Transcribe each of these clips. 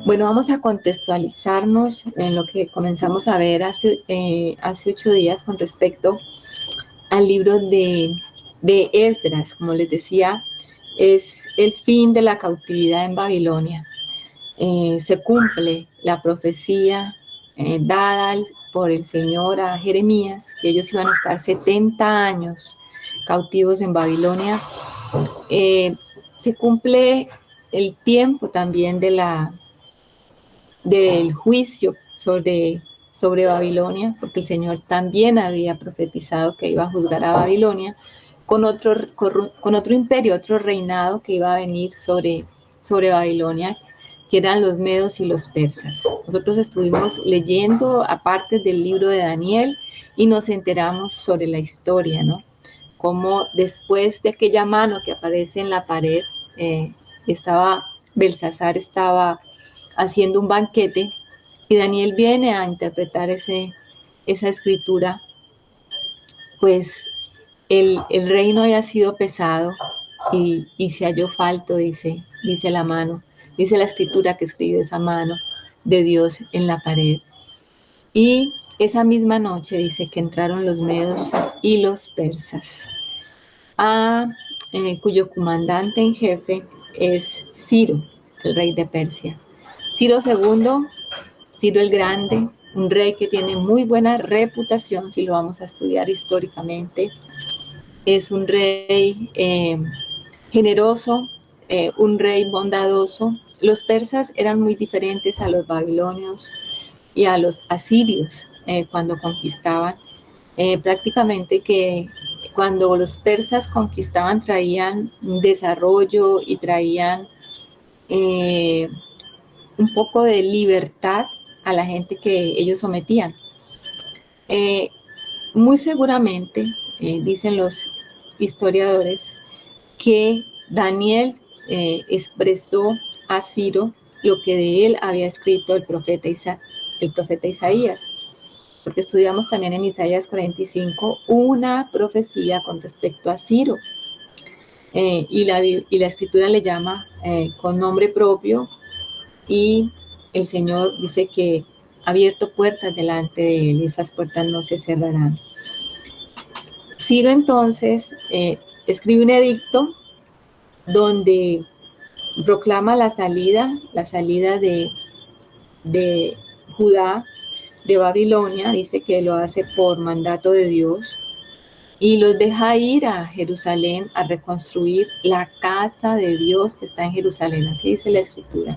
Bueno, vamos a contextualizarnos en lo que comenzamos a ver hace 8 días con respecto al libro de Esdras. Como les decía, es el fin de la cautividad en Babilonia. Se cumple la profecía dada por el Señor a Jeremías, que ellos iban a estar 70 años cautivos en Babilonia. Se cumple el tiempo también del juicio sobre Babilonia, porque el Señor también había profetizado que iba a juzgar a Babilonia con otro imperio, otro reinado que iba a venir sobre Babilonia, que eran los medos y los persas. Nosotros estuvimos leyendo aparte del libro de Daniel y nos enteramos sobre la historia, ¿no? Cómo después de aquella mano que aparece en la pared, eh, Belsasar estaba haciendo un banquete y Daniel viene a interpretar esa escritura. Pues el reino había sido pesado y se halló falto, dice la mano, dice la escritura que escribe esa mano de Dios en la pared. Y esa misma noche dice que entraron los medos y los persas, cuyo comandante en jefe es Ciro, el rey de Persia. Ciro II, Ciro el Grande, un rey que tiene muy buena reputación, si lo vamos a estudiar históricamente. Es un rey generoso, un rey bondadoso. Los persas eran muy diferentes a los babilonios y a los asirios cuando conquistaban. Prácticamente que cuando los persas conquistaban traían desarrollo y traían eh, un poco de libertad a la gente que ellos sometían. Eh, Muy seguramente, dicen los historiadores, que Daniel expresó a Ciro lo que de él había escrito el profeta Isaías, porque estudiamos también en Isaías 45 una profecía con respecto a Ciro, y la escritura le llama con nombre propio, y el Señor dice que ha abierto puertas delante de él y esas puertas no se cerrarán. Ciro entonces escribe un edicto donde proclama la salida de Judá, de Babilonia. Dice que lo hace por mandato de Dios y los deja ir a Jerusalén a reconstruir la casa de Dios que está en Jerusalén, así dice la escritura.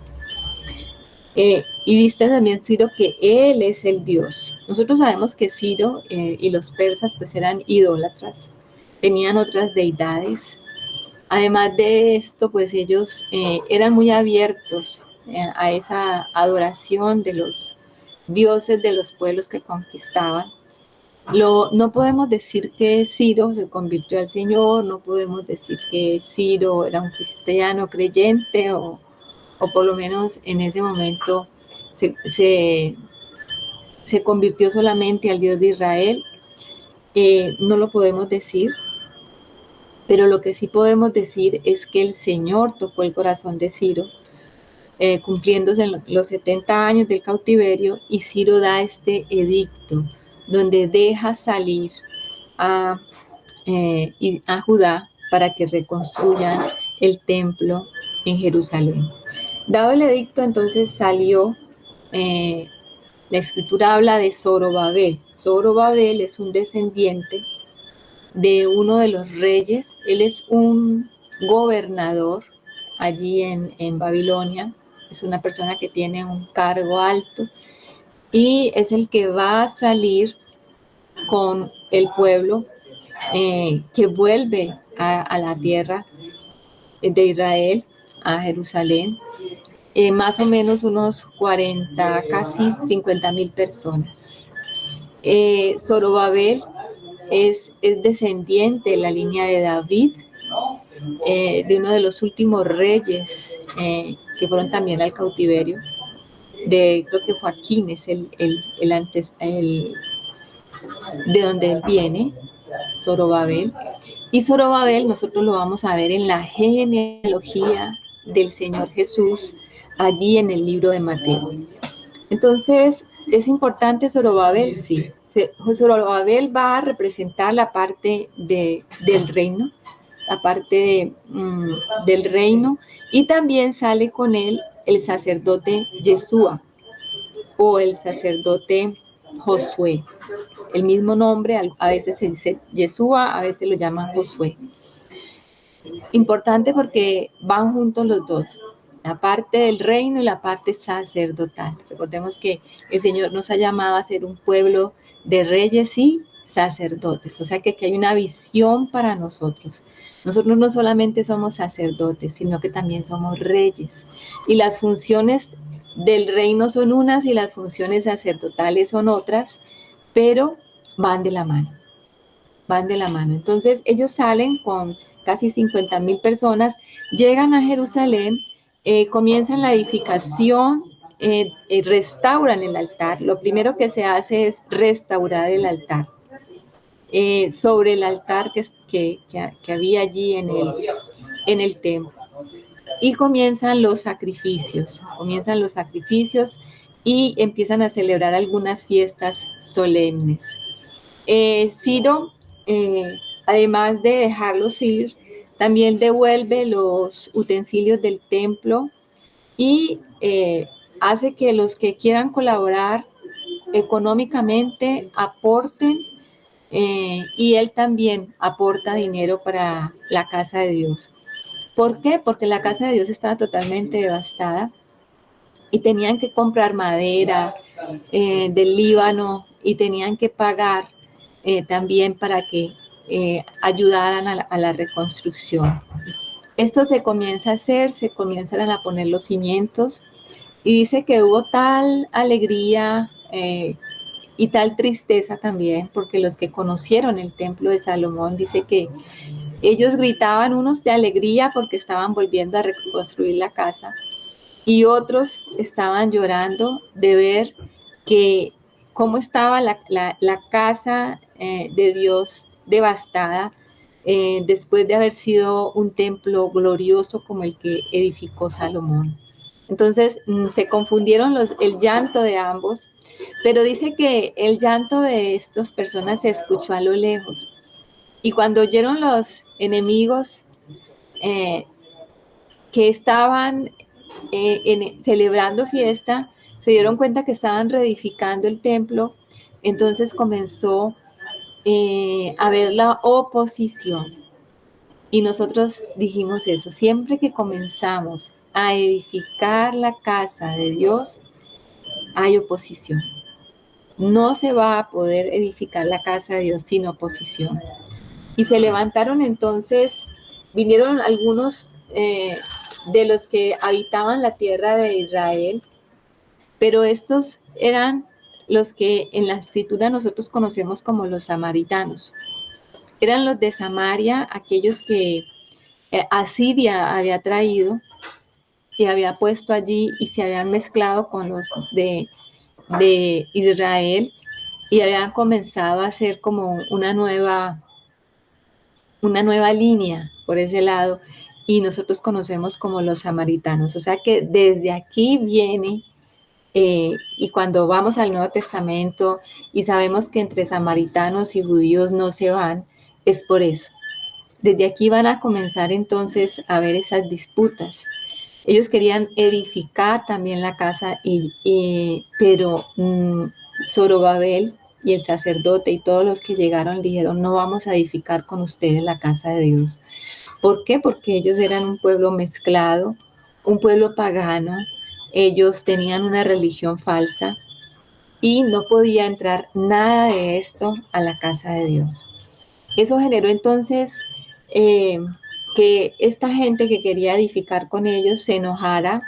Y dice también Ciro que él es el Dios. Nosotros sabemos que Ciro y los persas pues eran idólatras, tenían otras deidades. Además de esto, pues ellos eran muy abiertos a esa adoración de los dioses de los pueblos que conquistaban. No podemos decir que Ciro se convirtió al Señor, no podemos decir que Ciro era un cristiano creyente o por lo menos en ese momento se, se, se convirtió solamente al Dios de Israel. No lo podemos decir, pero lo que sí podemos decir es que el Señor tocó el corazón de Ciro, cumpliéndose los 70 años del cautiverio, y Ciro da este edicto donde deja salir a, a Judá para que reconstruyan el templo en Jerusalén. Dado el edicto, entonces salió, la escritura habla de Zorobabel. Zorobabel es un descendiente de uno de los reyes. Él es un gobernador allí en Babilonia. Es una persona que tiene un cargo alto y es el que va a salir con el pueblo que vuelve a la tierra de Israel, a Jerusalén. Más o menos unos 40, casi 50,000 personas. Zorobabel es descendiente de la línea de David, de uno de los últimos reyes que fueron también al cautiverio. Creo que Joaquín es de donde él viene, Zorobabel. Y Zorobabel nosotros lo vamos a ver en la genealogía del Señor Jesús, allí en el libro de Mateo. Entonces, ¿es importante Zorobabel? Sí. Zorobabel va a representar la parte del reino, la parte del reino, y también sale con él el sacerdote Yeshua o el sacerdote Josué. El mismo nombre, a veces se dice Yeshua, a veces lo llaman Josué. Importante porque van juntos los dos, la parte del reino y la parte sacerdotal. Recordemos que el Señor nos ha llamado a ser un pueblo de reyes y sacerdotes, o sea que aquí hay una visión para nosotros. Nosotros no solamente somos sacerdotes, sino que también somos reyes. Y las funciones del reino son unas y las funciones sacerdotales son otras, pero van de la mano, van de la mano. Entonces ellos salen con casi 50,000 personas, llegan a Jerusalén, comienzan la edificación, restauran el altar. Lo primero que se hace es restaurar el altar. Sobre el altar que había allí en el templo. Y comienzan los sacrificios y empiezan a celebrar algunas fiestas solemnes. Ciro, además de dejarlos ir, también devuelve los utensilios del templo y hace que los que quieran colaborar económicamente aporten, y él también aporta dinero para la casa de Dios. ¿Por qué? Porque la casa de Dios estaba totalmente devastada y tenían que comprar madera del Líbano y tenían que pagar también para que ayudaran a la reconstrucción. Esto se comienza a hacer, se comienzan a poner los cimientos y dice que hubo tal alegría y tal tristeza también, porque los que conocieron el templo de Salomón, dice que ellos gritaban unos de alegría porque estaban volviendo a reconstruir la casa y otros estaban llorando de ver que cómo estaba la casa de Dios devastada después de haber sido un templo glorioso como el que edificó Salomón. Entonces se confundieron el llanto de ambos, pero dice que el llanto de estas personas se escuchó a lo lejos. Y cuando oyeron los enemigos eh, que estaban celebrando fiesta, se dieron cuenta que estaban reedificando el templo, entonces comenzó a ver la oposición. Y nosotros dijimos eso, siempre que comenzamos a edificar la casa de Dios, hay oposición. No se va a poder edificar la casa de Dios sin oposición. Y se levantaron entonces, vinieron algunos de los que habitaban la tierra de Israel, pero estos eran los que en la escritura nosotros conocemos como los samaritanos. Eran los de Samaria, aquellos que Asiria había traído y había puesto allí y se habían mezclado con los de Israel y habían comenzado a hacer como una nueva línea por ese lado y nosotros conocemos como los samaritanos. O sea que desde aquí viene, y cuando vamos al Nuevo Testamento y sabemos que entre samaritanos y judíos no se van, es por eso. Desde aquí van a comenzar entonces a ver esas disputas. Ellos querían edificar también la casa, pero Zorobabel y el sacerdote y todos los que llegaron dijeron, no vamos a edificar con ustedes la casa de Dios. ¿Por qué? Porque ellos eran un pueblo mezclado, un pueblo pagano, ellos tenían una religión falsa y no podía entrar nada de esto a la casa de Dios. Eso generó entonces que esta gente que quería edificar con ellos se enojara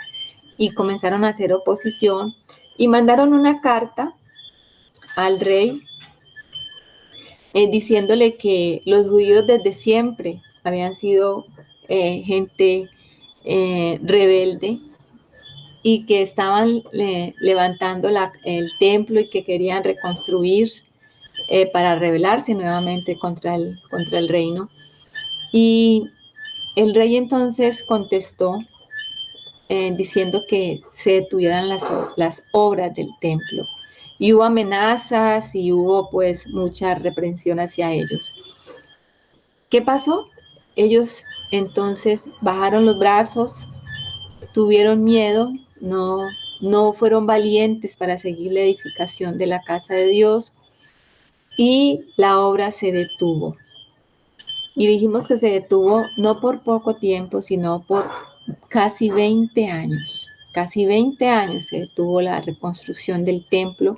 y comenzaron a hacer oposición y mandaron una carta al rey diciéndole que los judíos desde siempre habían sido gente rebelde y que estaban levantando el templo y que querían reconstruir para rebelarse nuevamente contra el reino. Y el rey entonces contestó diciendo que se detuvieran las obras del templo. Y hubo amenazas y hubo pues mucha reprensión hacia ellos. ¿Qué pasó? Ellos entonces bajaron los brazos, tuvieron miedo, no fueron valientes para seguir la edificación de la casa de Dios y la obra se detuvo. Y dijimos que se detuvo no por poco tiempo, sino por casi 20 años. Casi 20 años se detuvo la reconstrucción del templo.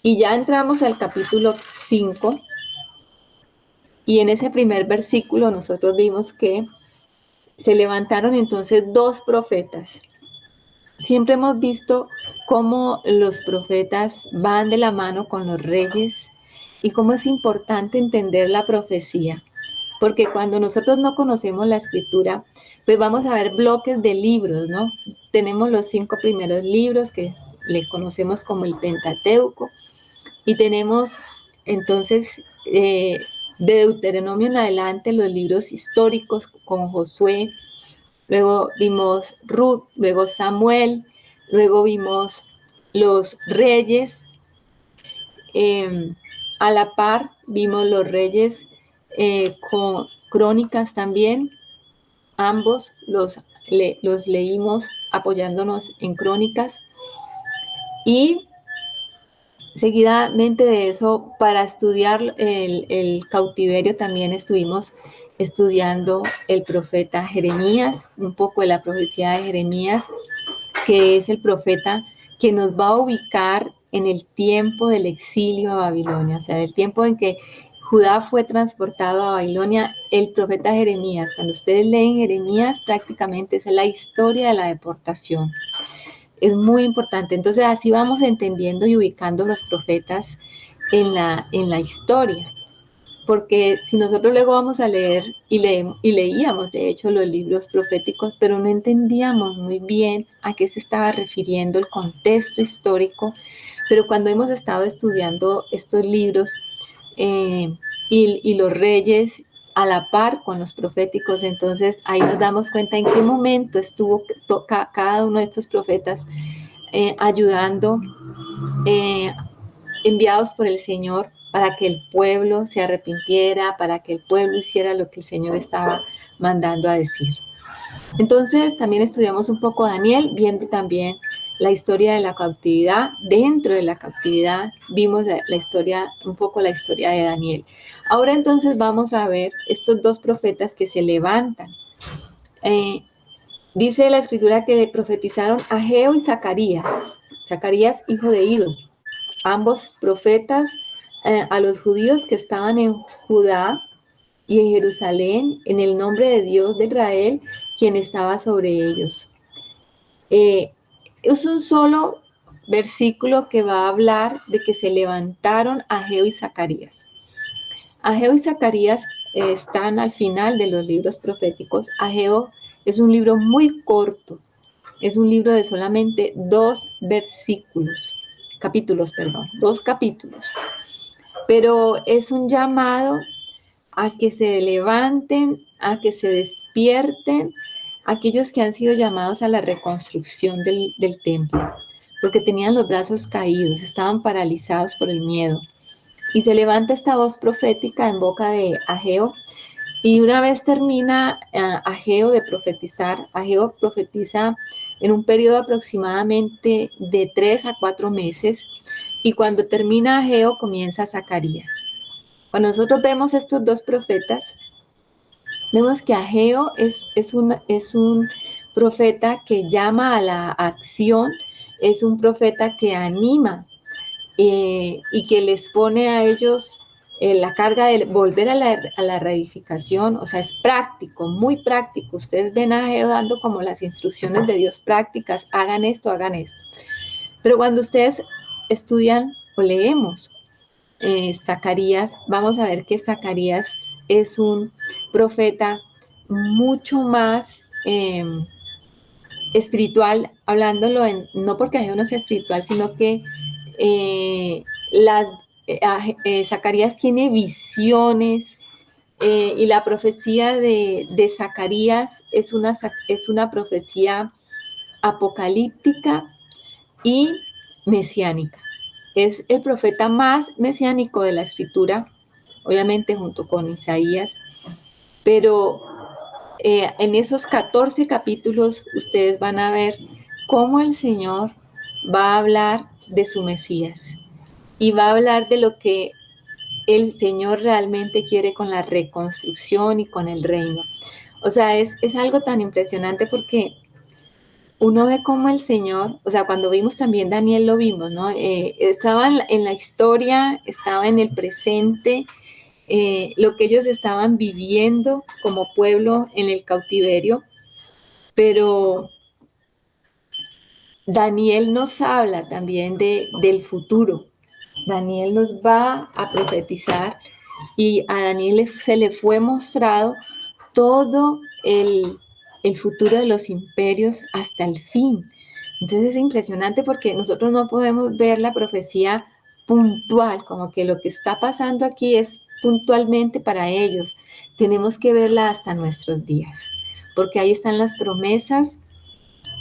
Y ya entramos al capítulo 5. Y en ese primer versículo nosotros vimos que se levantaron entonces dos profetas. Siempre hemos visto cómo los profetas van de la mano con los reyes y cómo es importante entender la profecía. Porque cuando nosotros no conocemos la escritura, pues vamos a ver bloques de libros, ¿no? Tenemos los 5 primeros libros que le conocemos como el Pentateuco y tenemos entonces de Deuteronomio en adelante los libros históricos con Josué, luego vimos Ruth, luego Samuel, luego vimos los reyes, a la par vimos los reyes con crónicas también, ambos los leímos apoyándonos en crónicas y seguidamente de eso, para estudiar el cautiverio también estuvimos estudiando el profeta Jeremías, un poco de la profecía de Jeremías, que es el profeta que nos va a ubicar en el tiempo del exilio a Babilonia, o sea, el tiempo en que Judá fue transportado a Babilonia, el profeta Jeremías. Cuando ustedes leen Jeremías, prácticamente es la historia de la deportación. Es muy importante. Entonces, así vamos entendiendo y ubicando los profetas en la historia. Porque si nosotros luego vamos a leer y leíamos de hecho los libros proféticos, pero no entendíamos muy bien a qué se estaba refiriendo el contexto histórico, pero cuando hemos estado estudiando estos libros y los reyes a la par con los proféticos, entonces ahí nos damos cuenta en qué momento estuvo cada uno de estos profetas ayudando, eh, enviados por el Señor para que el pueblo se arrepintiera, para que el pueblo hiciera lo que el Señor estaba mandando a decir. Entonces también estudiamos un poco a Daniel, viendo también la historia de la cautividad. Dentro de la cautividad vimos la historia, un poco la historia de Daniel. Ahora entonces vamos a ver estos dos profetas que se levantan. Dice la escritura que profetizaron Ageo y Zacarías, Zacarías hijo de Ido, ambos profetas a los judíos que estaban en Judá y en Jerusalén, en el nombre de Dios de Israel, quien estaba sobre ellos. Es un solo versículo que va a hablar de que se levantaron Ageo y Zacarías. Ageo y Zacarías están al final de los libros proféticos. Ageo es un libro muy corto, es un libro de solamente 2 capítulos, dos capítulos. Pero es un llamado a que se levanten, a que se despierten aquellos que han sido llamados a la reconstrucción del templo, porque tenían los brazos caídos, estaban paralizados por el miedo. Y se levanta esta voz profética en boca de Ageo, y una vez termina Ageo de profetizar, Ageo profetiza en un periodo aproximadamente de 3 a 4 meses, y cuando termina Ageo comienza Zacarías. Cuando nosotros vemos estos dos profetas, vemos que Ageo es un profeta que llama a la acción, es un profeta que anima y que les pone a ellos la carga de volver a la reedificación, o sea, es práctico, muy práctico. Ustedes ven a Ageo dando como las instrucciones de Dios prácticas, hagan esto, hagan esto. Pero cuando ustedes estudian o leemos Zacarías, vamos a ver que Zacarías es un profeta mucho más espiritual, hablándolo no porque Ageo no sea espiritual, sino que Zacarías tiene visiones Y la profecía de Zacarías es una profecía apocalíptica y mesiánica. Es el profeta más mesiánico de la escritura, obviamente junto con Isaías, pero en esos 14 capítulos ustedes van a ver cómo el Señor va a hablar de su Mesías y va a hablar de lo que el Señor realmente quiere con la reconstrucción y con el reino. O sea, es algo tan impresionante porque uno ve cómo el Señor, o sea, cuando vimos también Daniel lo vimos, ¿no? Estaba en la historia, estaba en el presente, lo que ellos estaban viviendo como pueblo en el cautiverio, pero Daniel nos habla también del futuro. Daniel nos va a profetizar y a Daniel se le fue mostrado todo el futuro de los imperios hasta el fin. Entonces es impresionante porque nosotros no podemos ver la profecía puntual, como que lo que está pasando aquí es puntualmente para ellos. Tenemos que verla hasta nuestros días, porque ahí están las promesas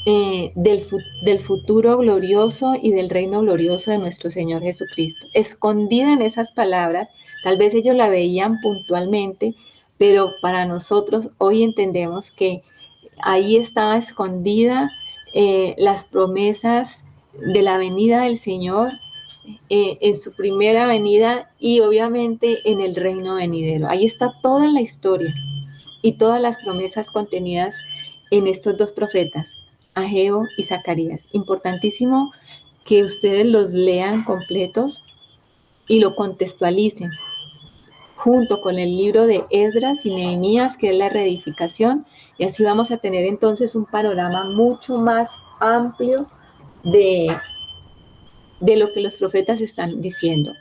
del futuro glorioso y del reino glorioso de nuestro Señor Jesucristo. Escondida en esas palabras, tal vez ellos la veían puntualmente, pero para nosotros hoy entendemos que ahí estaba escondida las promesas de la venida del Señor en su primera venida y obviamente en el reino venidero. Ahí está toda la historia y todas las promesas contenidas en estos dos profetas, Ageo y Zacarías. Importantísimo que ustedes los lean completos y lo contextualicen junto con el libro de Esdras y Nehemías, que es la reedificación, y así vamos a tener entonces un panorama mucho más amplio de, de lo que los profetas están diciendo.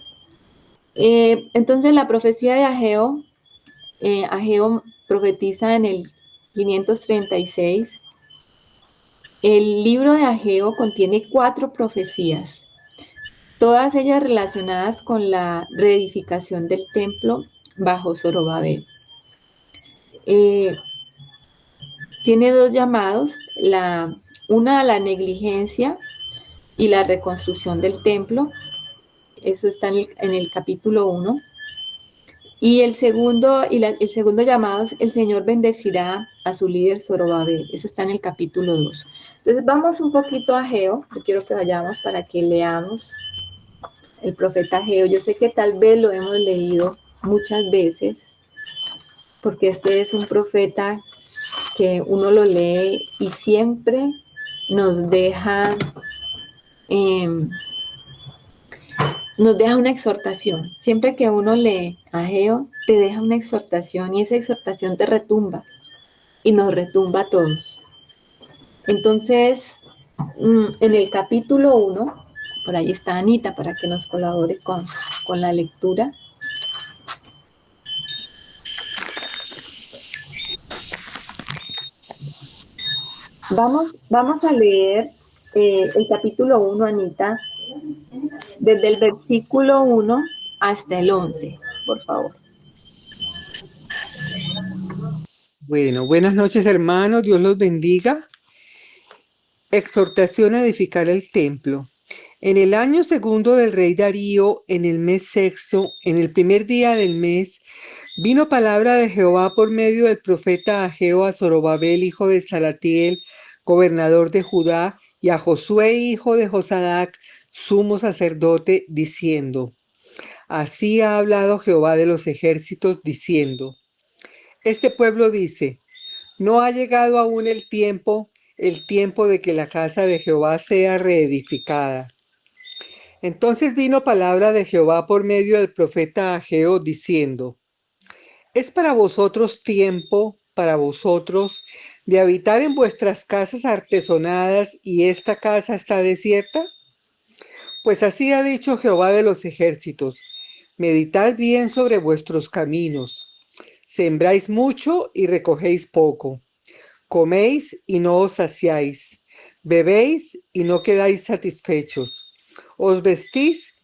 Entonces la profecía de Ageo, Ageo profetiza en el 536. El libro de Ageo contiene 4 profecías, todas ellas relacionadas con la reedificación del templo bajo Zorobabel. Eh, Tiene 2 llamados, una a la negligencia y la reconstrucción del templo, eso está en el capítulo 1. Y el segundo llamado es: el Señor bendecirá a su líder Zorobabel. Eso está en el capítulo 2. Entonces vamos un poquito a Ageo. Yo quiero que vayamos para que leamos el profeta Ageo. Yo sé que tal vez lo hemos leído muchas veces, porque este es un profeta que uno lo lee y siempre nos deja eh, una exhortación. Siempre que uno lee Ageo, te deja una exhortación y esa exhortación te retumba y nos retumba a todos. Entonces, en el capítulo 1, por ahí está Anita para que nos colabore con la lectura. Vamos a leer el capítulo 1, Anita, desde el versículo 1 hasta el 11, por favor. Bueno, buenas noches, hermanos. Dios los bendiga. Exhortación a edificar el templo. En el año segundo del rey Darío, en el mes sexto, en el primer día del mes, vino palabra de Jehová por medio del profeta Ageo a Zorobabel, hijo de Salatiel, gobernador de Judá, y a Josué, hijo de Josadac, sumo sacerdote, diciendo: Así ha hablado Jehová de los ejércitos, diciendo: Este pueblo dice: No ha llegado aún el tiempo de que la casa de Jehová sea reedificada. Entonces vino palabra de Jehová por medio del profeta Ageo, diciendo: ¿Es para vosotros tiempo, para vosotros, de habitar en vuestras casas artesonadas y esta casa está desierta? Pues así ha dicho Jehová de los ejércitos: meditad bien sobre vuestros caminos. Sembráis mucho y recogéis poco. Coméis y no os saciáis, bebéis y no quedáis satisfechos, os vestís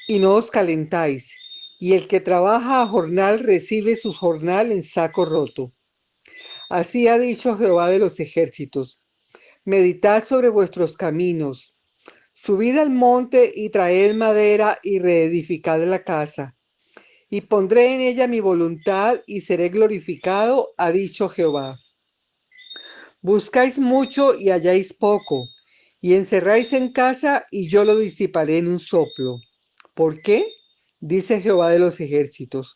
y no os calentáis, y el que trabaja a jornal recibe su jornal en saco roto. Así ha dicho Jehová de los ejércitos: meditad sobre vuestros caminos, subid al monte y traed madera y reedificad la casa, y pondré en ella mi voluntad y seré glorificado, ha dicho Jehová. Buscáis mucho y halláis poco, y encerráis en casa y yo lo disiparé en un soplo. ¿Por qué? Dice Jehová de los ejércitos: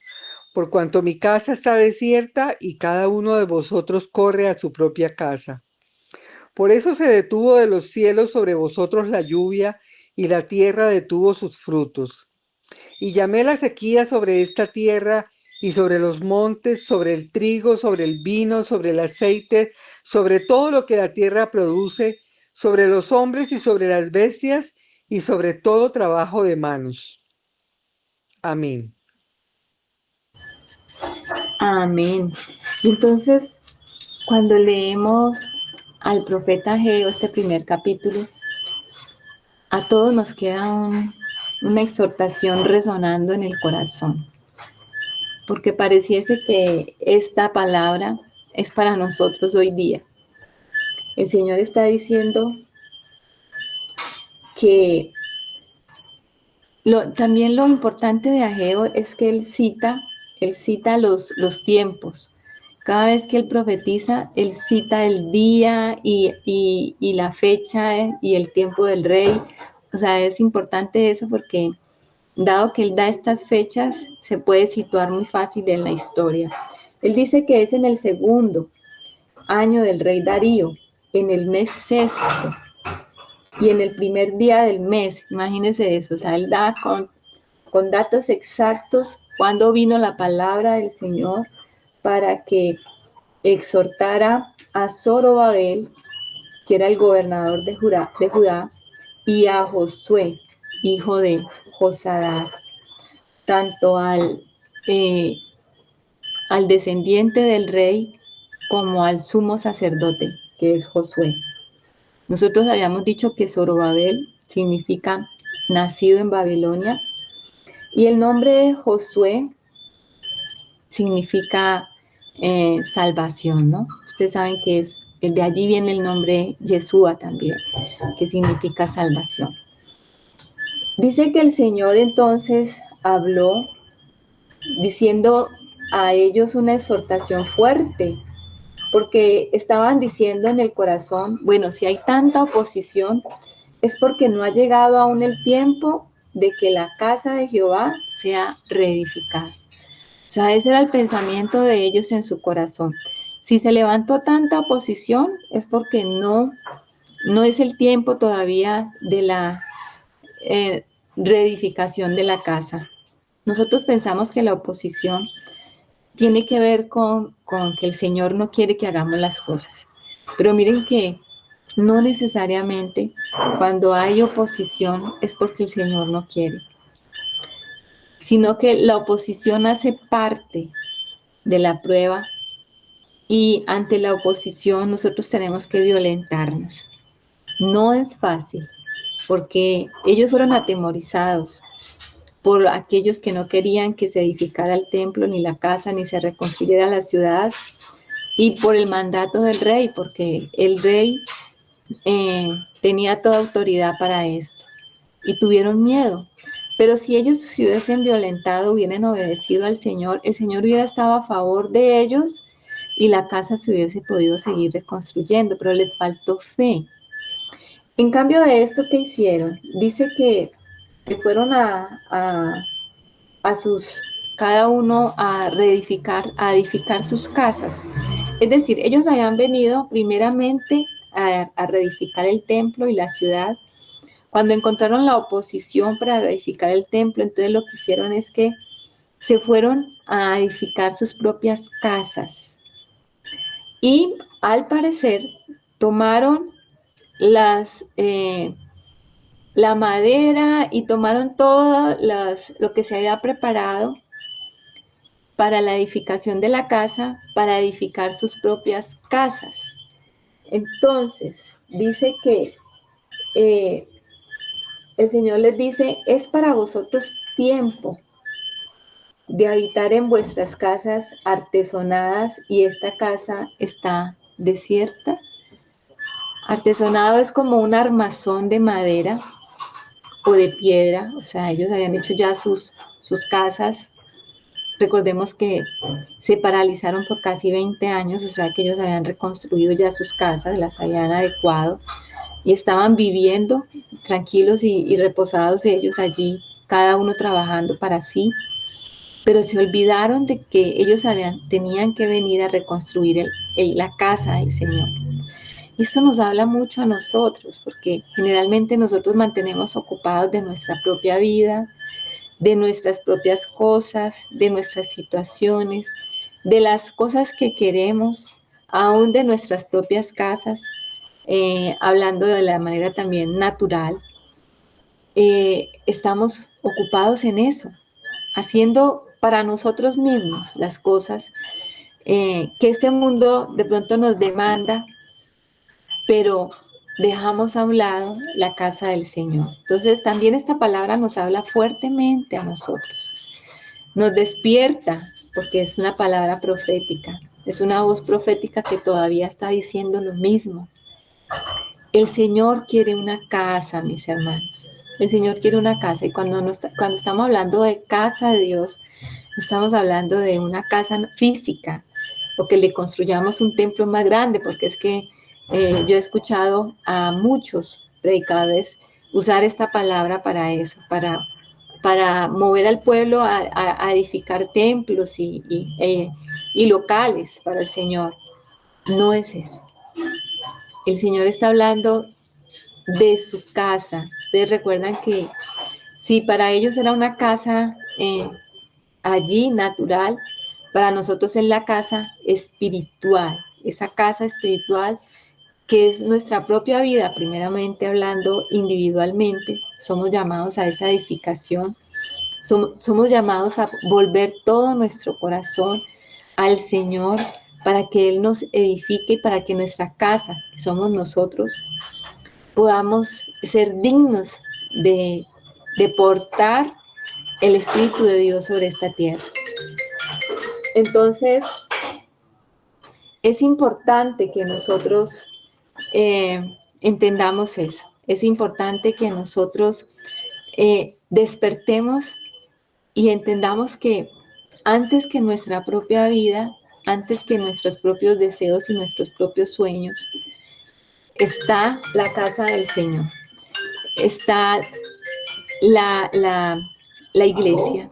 por cuanto mi casa está desierta y cada uno de vosotros corre a su propia casa. Por eso se detuvo de los cielos sobre vosotros la lluvia, y la tierra detuvo sus frutos. Y llamé la sequía sobre esta tierra y sobre los montes, sobre el trigo, sobre el vino, sobre el aceite, sobre todo lo que la tierra produce, sobre los hombres y sobre las bestias, y sobre todo trabajo de manos. Amén. Amén. Entonces, cuando leemos al profeta Ageo, este primer capítulo, a todos nos queda una exhortación resonando en el corazón, porque pareciese que esta palabra es para nosotros hoy día. El Señor está diciendo que también lo importante de Ageo es que él cita los tiempos. Cada vez que él profetiza, él cita el día y la fecha y el tiempo del rey. O sea, es importante eso porque dado que él da estas fechas, se puede situar muy fácil en la historia. Él dice que es en el segundo año del rey Darío, en el mes sexto y en el primer día del mes. Imagínense eso, o sea, él da con datos exactos cuándo vino la palabra del Señor para que exhortara a Zorobabel, que era el gobernador de Judá, y a Josué, hijo de Josadac, tanto al descendiente del rey como al sumo sacerdote, que es Josué. Nosotros habíamos dicho que Zorobabel significa nacido en Babilonia, y el nombre de Josué significa salvación, ¿no? Ustedes saben que de allí viene el nombre Yeshua también, que significa salvación. Dice que el Señor entonces habló diciendo a ellos una exhortación fuerte, porque estaban diciendo en el corazón, bueno, si hay tanta oposición, es porque no ha llegado aún el tiempo de que la casa de Jehová sea reedificada. O sea, ese era el pensamiento de ellos en su corazón. Si se levantó tanta oposición, es porque no es el tiempo todavía de la reedificación de la casa. Nosotros pensamos que la oposición tiene que ver con que el Señor no quiere que hagamos las cosas. Pero miren que no necesariamente cuando hay oposición es porque el Señor no quiere, sino que la oposición hace parte de la prueba y ante la oposición nosotros tenemos que violentarnos. No es fácil porque ellos fueron atemorizados por aquellos que no querían que se edificara el templo, ni la casa, ni se reconstruyera la ciudad, y por el mandato del rey, porque el rey tenía toda autoridad para esto, y tuvieron miedo. Pero si ellos se hubiesen violentado, hubieran obedecido al Señor, el Señor hubiera estado a favor de ellos y la casa se hubiese podido seguir reconstruyendo, pero les faltó fe. En cambio de esto que hicieron, dice que fueron a sus, cada uno a reedificar, a edificar sus casas. Es decir, ellos habían venido primeramente a reedificar el templo y la ciudad. Cuando encontraron la oposición para reedificar el templo, entonces lo que hicieron es que se fueron a edificar sus propias casas. Y al parecer tomaron la madera y tomaron todo lo que se había preparado para la edificación de la casa, para edificar sus propias casas. Entonces, dice que el Señor les dice, es para vosotros tiempo de habitar en vuestras casas artesonadas y esta casa está desierta. Artesonado es como un armazón de madera o de piedra, o sea, ellos habían hecho ya sus casas. Recordemos que se paralizaron por casi 20 años, o sea que ellos habían reconstruido ya sus casas, las habían adecuado y estaban viviendo tranquilos y reposados ellos allí, cada uno trabajando para sí, pero se olvidaron de que ellos tenían que venir a reconstruir la casa del Señor. Esto nos habla mucho a nosotros, porque generalmente nosotros mantenemos ocupados de nuestra propia vida, de nuestras propias cosas, de nuestras situaciones, de las cosas que queremos, aún de nuestras propias casas, hablando de la manera también natural. Estamos ocupados en eso, haciendo para nosotros mismos las cosas que este mundo de pronto nos demanda, pero dejamos a un lado la casa del Señor. Entonces también esta palabra nos habla fuertemente a nosotros, nos despierta, porque es una palabra profética, es una voz profética que todavía está diciendo lo mismo. El Señor quiere una casa, mis hermanos. El Señor quiere una casa, y cuando estamos hablando de casa de Dios, no estamos hablando de una casa física o que le construyamos un templo más grande, porque es que yo he escuchado a muchos predicadores usar esta palabra para eso, para mover al pueblo a edificar templos y locales para el Señor. No es eso. El Señor está hablando de su casa. Ustedes recuerdan que si para ellos era una casa allí natural, para nosotros es la casa espiritual, esa casa espiritual que es nuestra propia vida, primeramente hablando individualmente, somos llamados a esa edificación, somos llamados a volver todo nuestro corazón al Señor para que Él nos edifique y para que nuestra casa, que somos nosotros, podamos ser dignos de portar el Espíritu de Dios sobre esta tierra. Entonces, es importante que nosotros entendamos eso. Es importante que nosotros despertemos y entendamos que antes que nuestra propia vida, antes que nuestros propios deseos y nuestros propios sueños, está la casa del Señor, está la iglesia,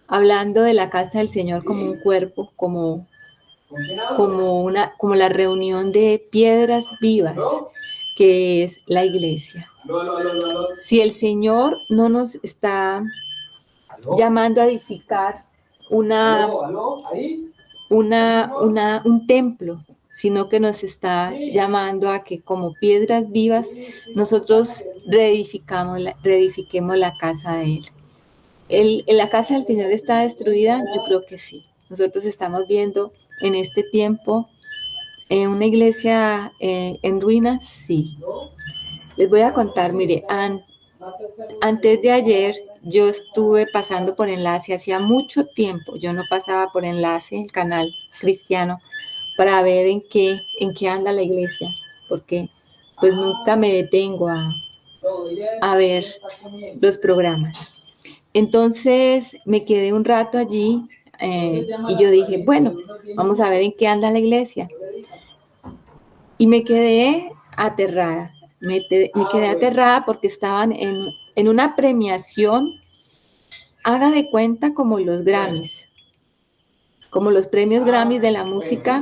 hablando de la casa del Señor como un cuerpo, como la reunión de piedras vivas, que es la iglesia. Si el Señor no nos está llamando a edificar un templo, sino que nos está llamando a que como piedras vivas nosotros reedifiquemos la casa de Él. ¿La casa del Señor está destruida? Yo creo que sí. Nosotros estamos viendo en este tiempo una iglesia en ruinas, sí. Les voy a contar, mire, antes de ayer yo estuve pasando por Enlace, hacía mucho tiempo yo no pasaba por Enlace, el canal cristiano, para ver en qué anda la iglesia, porque pues nunca me detengo a ver los programas. Entonces me quedé un rato allí y yo dije, bueno, vamos a ver en qué anda la iglesia. Y me quedé aterrada, me quedé aterrada porque estaban en una premiación, haga de cuenta como los Grammys, como los premios Grammys de la música.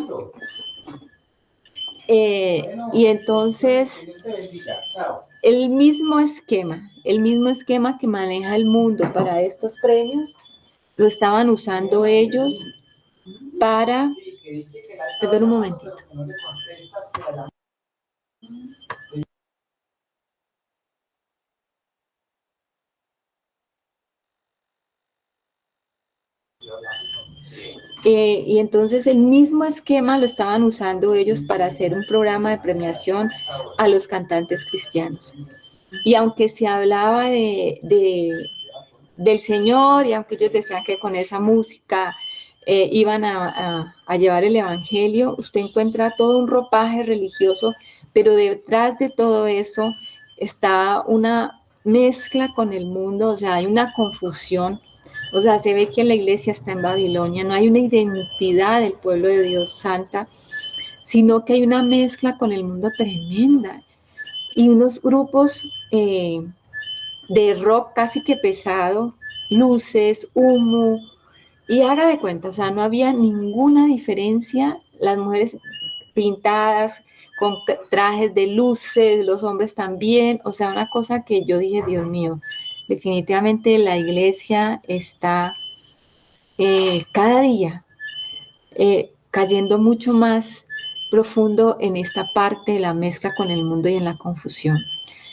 Y entonces el mismo esquema que maneja el mundo para estos premios, lo estaban usando ellos para... Perdón un momentito. Y entonces el mismo esquema lo estaban usando ellos para hacer un programa de premiación a los cantantes cristianos. Y aunque se hablaba de del Señor, y aunque ellos decían que con esa música iban a llevar el Evangelio, usted encuentra todo un ropaje religioso, pero detrás de todo eso está una mezcla con el mundo, o sea, hay una confusión, o sea, se ve que la iglesia está en Babilonia, no hay una identidad del pueblo de Dios santa, sino que hay una mezcla con el mundo tremenda y unos grupos de rock casi que pesado, luces, humo, y haga de cuenta, o sea, no había ninguna diferencia, las mujeres pintadas con trajes de luces, los hombres también, o sea, una cosa que yo dije, Dios mío, definitivamente la iglesia está cada día cayendo mucho más profundo en esta parte de la mezcla con el mundo y en la confusión.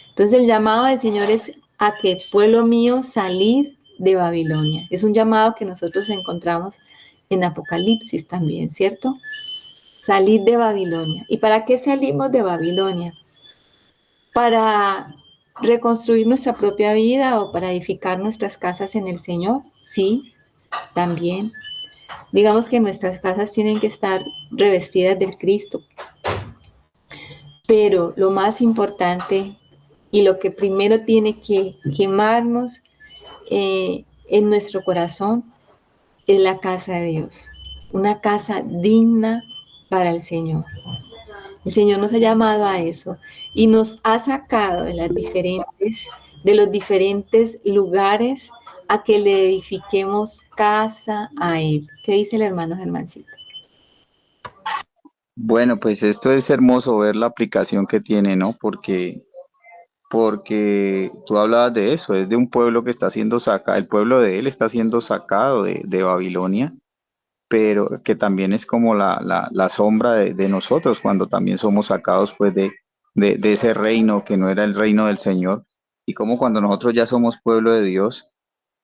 Entonces el llamado del Señor es a que, pueblo mío, salid de Babilonia. Es un llamado que nosotros encontramos en Apocalipsis también, ¿cierto? Salid de Babilonia. ¿Y para qué salimos de Babilonia? ¿Para reconstruir nuestra propia vida o para edificar nuestras casas en el Señor? Sí, también. Digamos que nuestras casas tienen que estar revestidas del Cristo, pero lo más importante y lo que primero tiene que quemarnos en nuestro corazón es la casa de Dios, una casa digna para el Señor. El Señor nos ha llamado a eso y nos ha sacado de los diferentes lugares a que le edifiquemos casa a Él. ¿Qué dice el hermano Germancito? Bueno, pues esto es hermoso ver la aplicación que tiene, ¿no? Porque tú hablabas de eso, es de un pueblo que está siendo sacado, el pueblo de él está siendo sacado de Babilonia, pero que también es como la sombra de nosotros cuando también somos sacados pues de ese reino que no era el reino del Señor, y como cuando nosotros ya somos pueblo de Dios,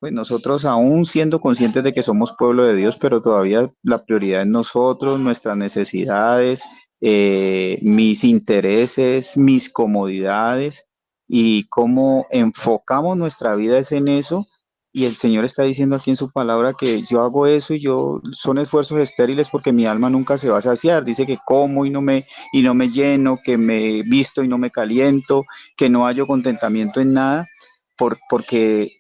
pues nosotros aún siendo conscientes de que somos pueblo de Dios, pero todavía la prioridad es nosotros, nuestras necesidades, mis intereses, mis comodidades y cómo enfocamos nuestra vida es en eso. Y el Señor está diciendo aquí en su palabra que yo hago eso y yo son esfuerzos estériles porque mi alma nunca se va a saciar. Dice que como y no me lleno, que me visto y no me caliento, que no hallo contentamiento en nada porque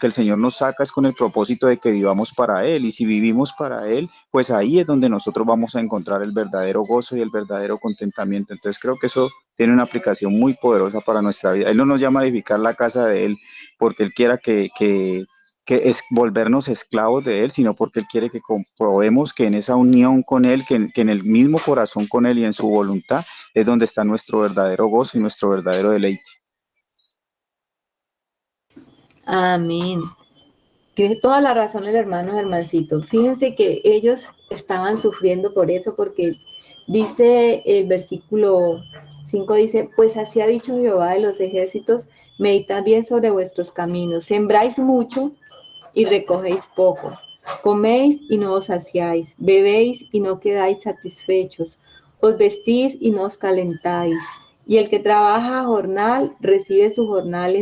el Señor nos saca es con el propósito de que vivamos para Él, y si vivimos para Él, pues ahí es donde nosotros vamos a encontrar el verdadero gozo y el verdadero contentamiento. Entonces creo que eso tiene una aplicación muy poderosa para nuestra vida. Él no nos llama a edificar la casa de Él porque Él quiera que es volvernos esclavos de Él, sino porque Él quiere que comprobemos que en esa unión con Él, que en el mismo corazón con Él y en su voluntad, es donde está nuestro verdadero gozo y nuestro verdadero deleite. Amén. Tiene toda la razón el hermano Germancito. Fíjense que ellos estaban sufriendo por eso, porque dice el versículo 5 dice, pues así ha dicho Jehová de los ejércitos, meditad bien sobre vuestros caminos, sembráis mucho y recogéis poco, coméis y no os saciáis, bebéis y no quedáis satisfechos, os vestís y no os calentáis, y el que trabaja a jornal recibe su jornal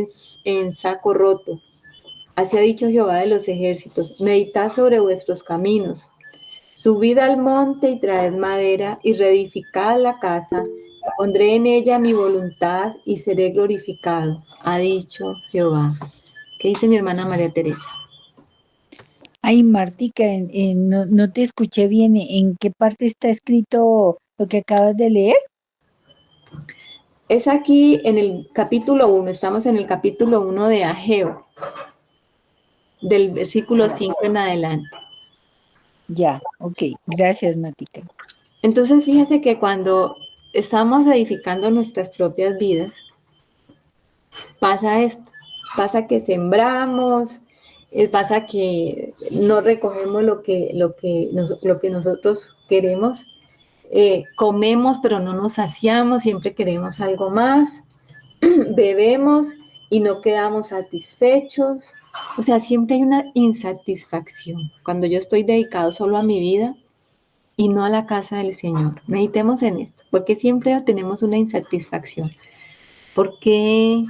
en saco roto. Así ha dicho Jehová de los ejércitos, meditad sobre vuestros caminos, subid al monte y traed madera y reedificad la casa, pondré en ella mi voluntad y seré glorificado, ha dicho Jehová. ¿Qué dice mi hermana María Teresa? Ay, Martica, no te escuché bien. ¿En qué parte está escrito lo que acabas de leer? Es aquí en el capítulo 1, estamos en el capítulo 1 de Ageo, del versículo 5 en adelante. Ya, ok. Gracias, Martica. Entonces, fíjese que cuando estamos edificando nuestras propias vidas, pasa esto, pasa que sembramos, pasa que no recogemos lo que nosotros queremos, comemos pero no nos saciamos, siempre queremos algo más, bebemos y no quedamos satisfechos, o sea, siempre hay una insatisfacción cuando yo estoy dedicado solo a mi vida y no a la casa del Señor. Meditemos en esto, porque siempre tenemos una insatisfacción, porque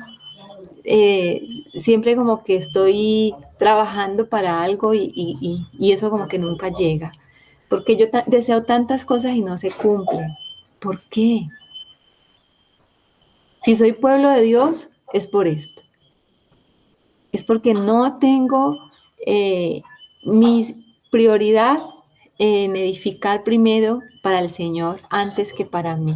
siempre como que estoy trabajando para algo y eso como que nunca llega. Porque yo deseo tantas cosas y no se cumplen. ¿Por qué? Si soy pueblo de Dios, es por esto. Es porque no tengo mi prioridad en edificar primero para el Señor antes que para mí.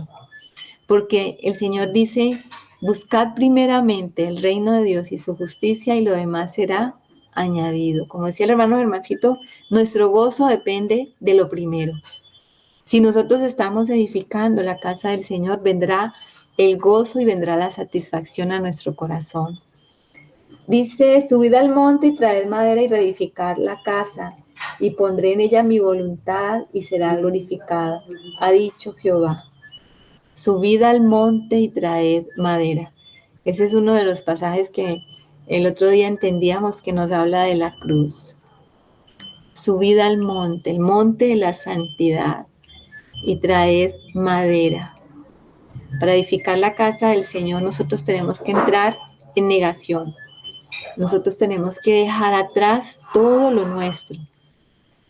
Porque el Señor dice, buscad primeramente el reino de Dios y su justicia y lo demás será añadido. Como decía el hermano Germancito, nuestro gozo depende de lo primero. Si nosotros estamos edificando la casa del Señor, vendrá el gozo y vendrá la satisfacción a nuestro corazón. Dice, subid al monte y traed madera y reedificar la casa, y pondré en ella mi voluntad y será glorificada, ha dicho Jehová. Subid al monte y traed madera. Ese es uno de los pasajes que el otro día entendíamos que nos habla de la cruz. Subid al monte, el monte de la santidad, y traed madera. Para edificar la casa del Señor nosotros tenemos que entrar en negación. Nosotros tenemos que dejar atrás todo lo nuestro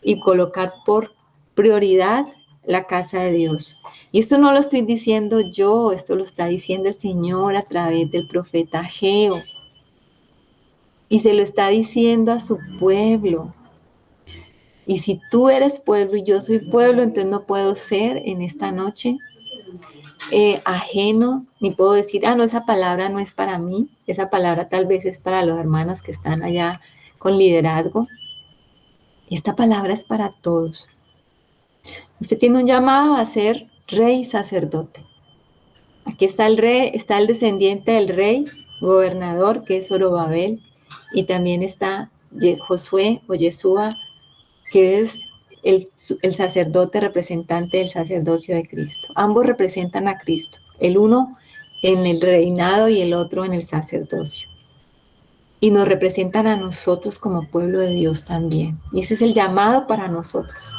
y colocar por prioridad la casa de Dios. Y esto no lo estoy diciendo yo, esto lo está diciendo el Señor a través del profeta Ageo. Y se lo está diciendo a su pueblo. Y si tú eres pueblo y yo soy pueblo, entonces no puedo ser en esta noche ajeno, ni puedo decir, no, esa palabra no es para mí, esa palabra tal vez es para los hermanos que están allá con liderazgo. Esta palabra es para todos. Usted tiene un llamado a ser rey y sacerdote. Aquí está el rey, está el descendiente del rey, gobernador, que es Zorobabel, y también está Josué o Yeshua, que es el sacerdote representante del sacerdocio de Cristo. Ambos representan a Cristo, el uno en el reinado y el otro en el sacerdocio. Y nos representan a nosotros como pueblo de Dios también. Y ese es el llamado para nosotros,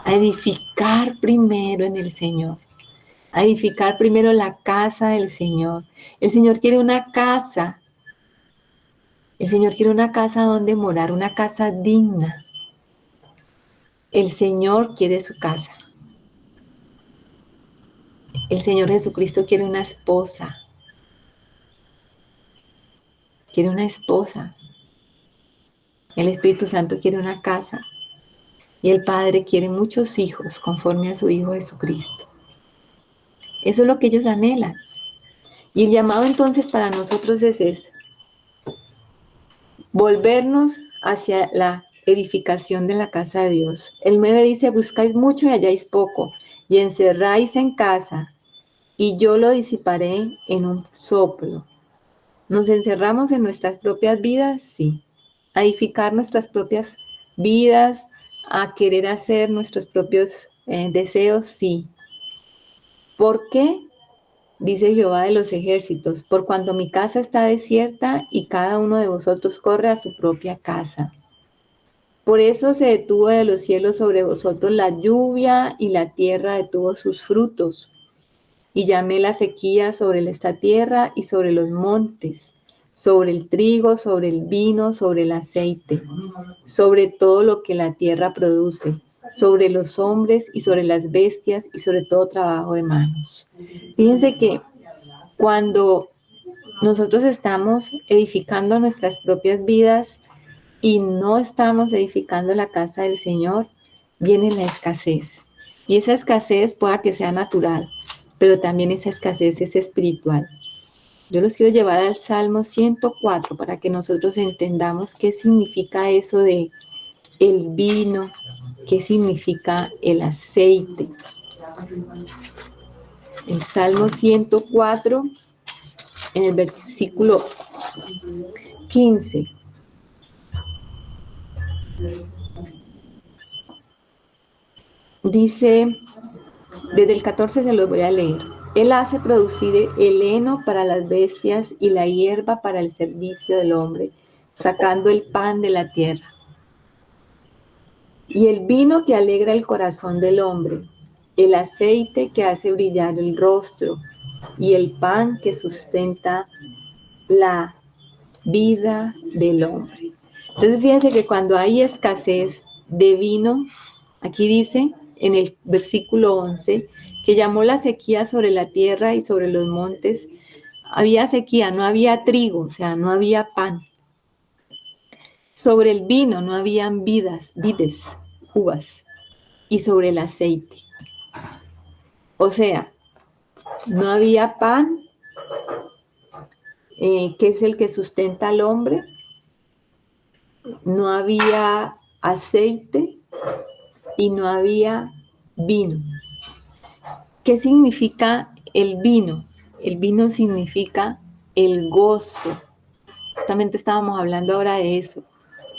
a edificar primero en el Señor, a edificar primero la casa del Señor. El Señor quiere una casa, el Señor quiere una casa donde morar, una casa digna. El Señor quiere su casa. El Señor Jesucristo quiere una esposa. Quiere una esposa. El Espíritu Santo quiere una casa. Y el Padre quiere muchos hijos conforme a su Hijo Jesucristo. Eso es lo que ellos anhelan. Y el llamado entonces para nosotros es ese. Volvernos hacia la edificación de la casa de Dios. El 9 dice, buscáis mucho y halláis poco, y encerráis en casa, y yo lo disiparé en un soplo. ¿Nos encerramos en nuestras propias vidas? Sí. A edificar nuestras propias vidas, a querer hacer nuestros propios deseos, sí. ¿Por qué? Dice Jehová de los ejércitos, por cuanto mi casa está desierta y cada uno de vosotros corre a su propia casa. Por eso se detuvo de los cielos sobre vosotros la lluvia y la tierra detuvo sus frutos. Y llamé la sequía sobre esta tierra y sobre los montes, sobre el trigo, sobre el vino, sobre el aceite, sobre todo lo que la tierra produce, sobre los hombres y sobre las bestias y sobre todo trabajo de manos. Fíjense que cuando nosotros estamos edificando nuestras propias vidas y no estamos edificando la casa del Señor, viene la escasez. Y esa escasez pueda que sea natural, pero también esa escasez es espiritual. Yo los quiero llevar al Salmo 104 para que nosotros entendamos qué significa eso de el vino, qué significa el aceite. El Salmo 104, en el versículo 15. Dice, desde el 14 se los voy a leer. Él hace producir el heno para las bestias y la hierba para el servicio del hombre, sacando el pan de la tierra. Y el vino que alegra el corazón del hombre, el aceite que hace brillar el rostro, y el pan que sustenta la vida del hombre. Entonces fíjense que cuando hay escasez de vino, aquí dice en el versículo 11, que llamó la sequía sobre la tierra y sobre los montes. Había sequía, no había trigo, o sea, no había pan. Sobre el vino no habían vides, uvas, y sobre el aceite. O sea, no había pan, que es el que sustenta al hombre, no había aceite y no había vino. ¿Qué significa el vino? El vino significa el gozo. Justamente estábamos hablando ahora de eso.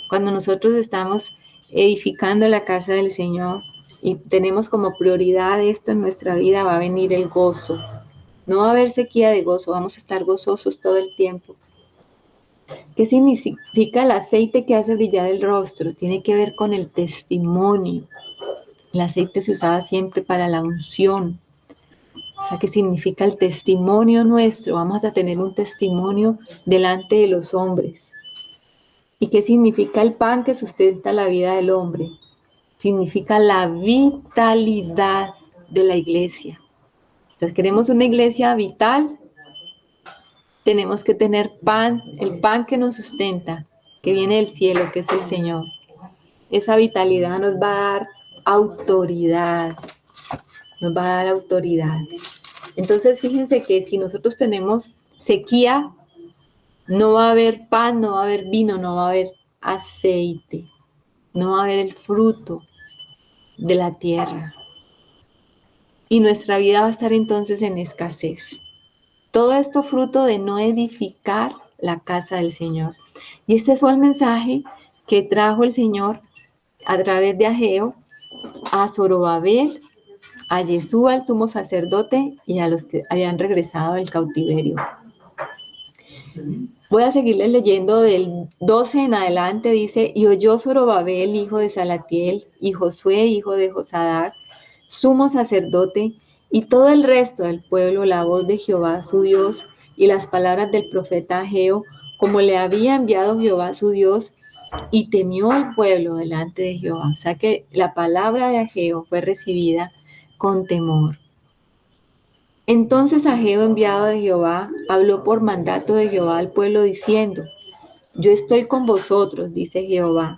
Cuando nosotros estamos edificando la casa del Señor y tenemos como prioridad esto en nuestra vida, va a venir el gozo. No va a haber sequía de gozo, vamos a estar gozosos todo el tiempo. ¿Qué significa el aceite que hace brillar el rostro? Tiene que ver con el testimonio. El aceite se usaba siempre para la unción. O sea, ¿qué significa el testimonio nuestro? Vamos a tener un testimonio delante de los hombres. ¿Y qué significa el pan que sustenta la vida del hombre? Significa la vitalidad de la iglesia. Entonces, queremos una iglesia vital, tenemos que tener pan, el pan que nos sustenta, que viene del cielo, que es el Señor. Esa vitalidad nos va a dar autoridad, nos va a dar autoridad. Entonces, fíjense que si nosotros tenemos sequía, no va a haber pan, no va a haber vino, no va a haber aceite, no va a haber el fruto de la tierra. Y nuestra vida va a estar entonces en escasez. Todo esto fruto de no edificar la casa del Señor. Y este fue el mensaje que trajo el Señor a través de Ageo a Zorobabel, a Yeshua, el sumo sacerdote, y a los que habían regresado del cautiverio. Voy a seguirles leyendo del 12 en adelante. Dice: y oyó Zorobabel, hijo de Salatiel, y Josué, hijo de Josadac, sumo sacerdote, y todo el resto del pueblo, la voz de Jehová su Dios, y las palabras del profeta Ageo, como le había enviado Jehová su Dios, y temió el pueblo delante de Jehová. O sea que la palabra de Ageo fue recibida con temor. Entonces Ageo, enviado de Jehová, habló por mandato de Jehová al pueblo diciendo: yo estoy con vosotros, dice Jehová.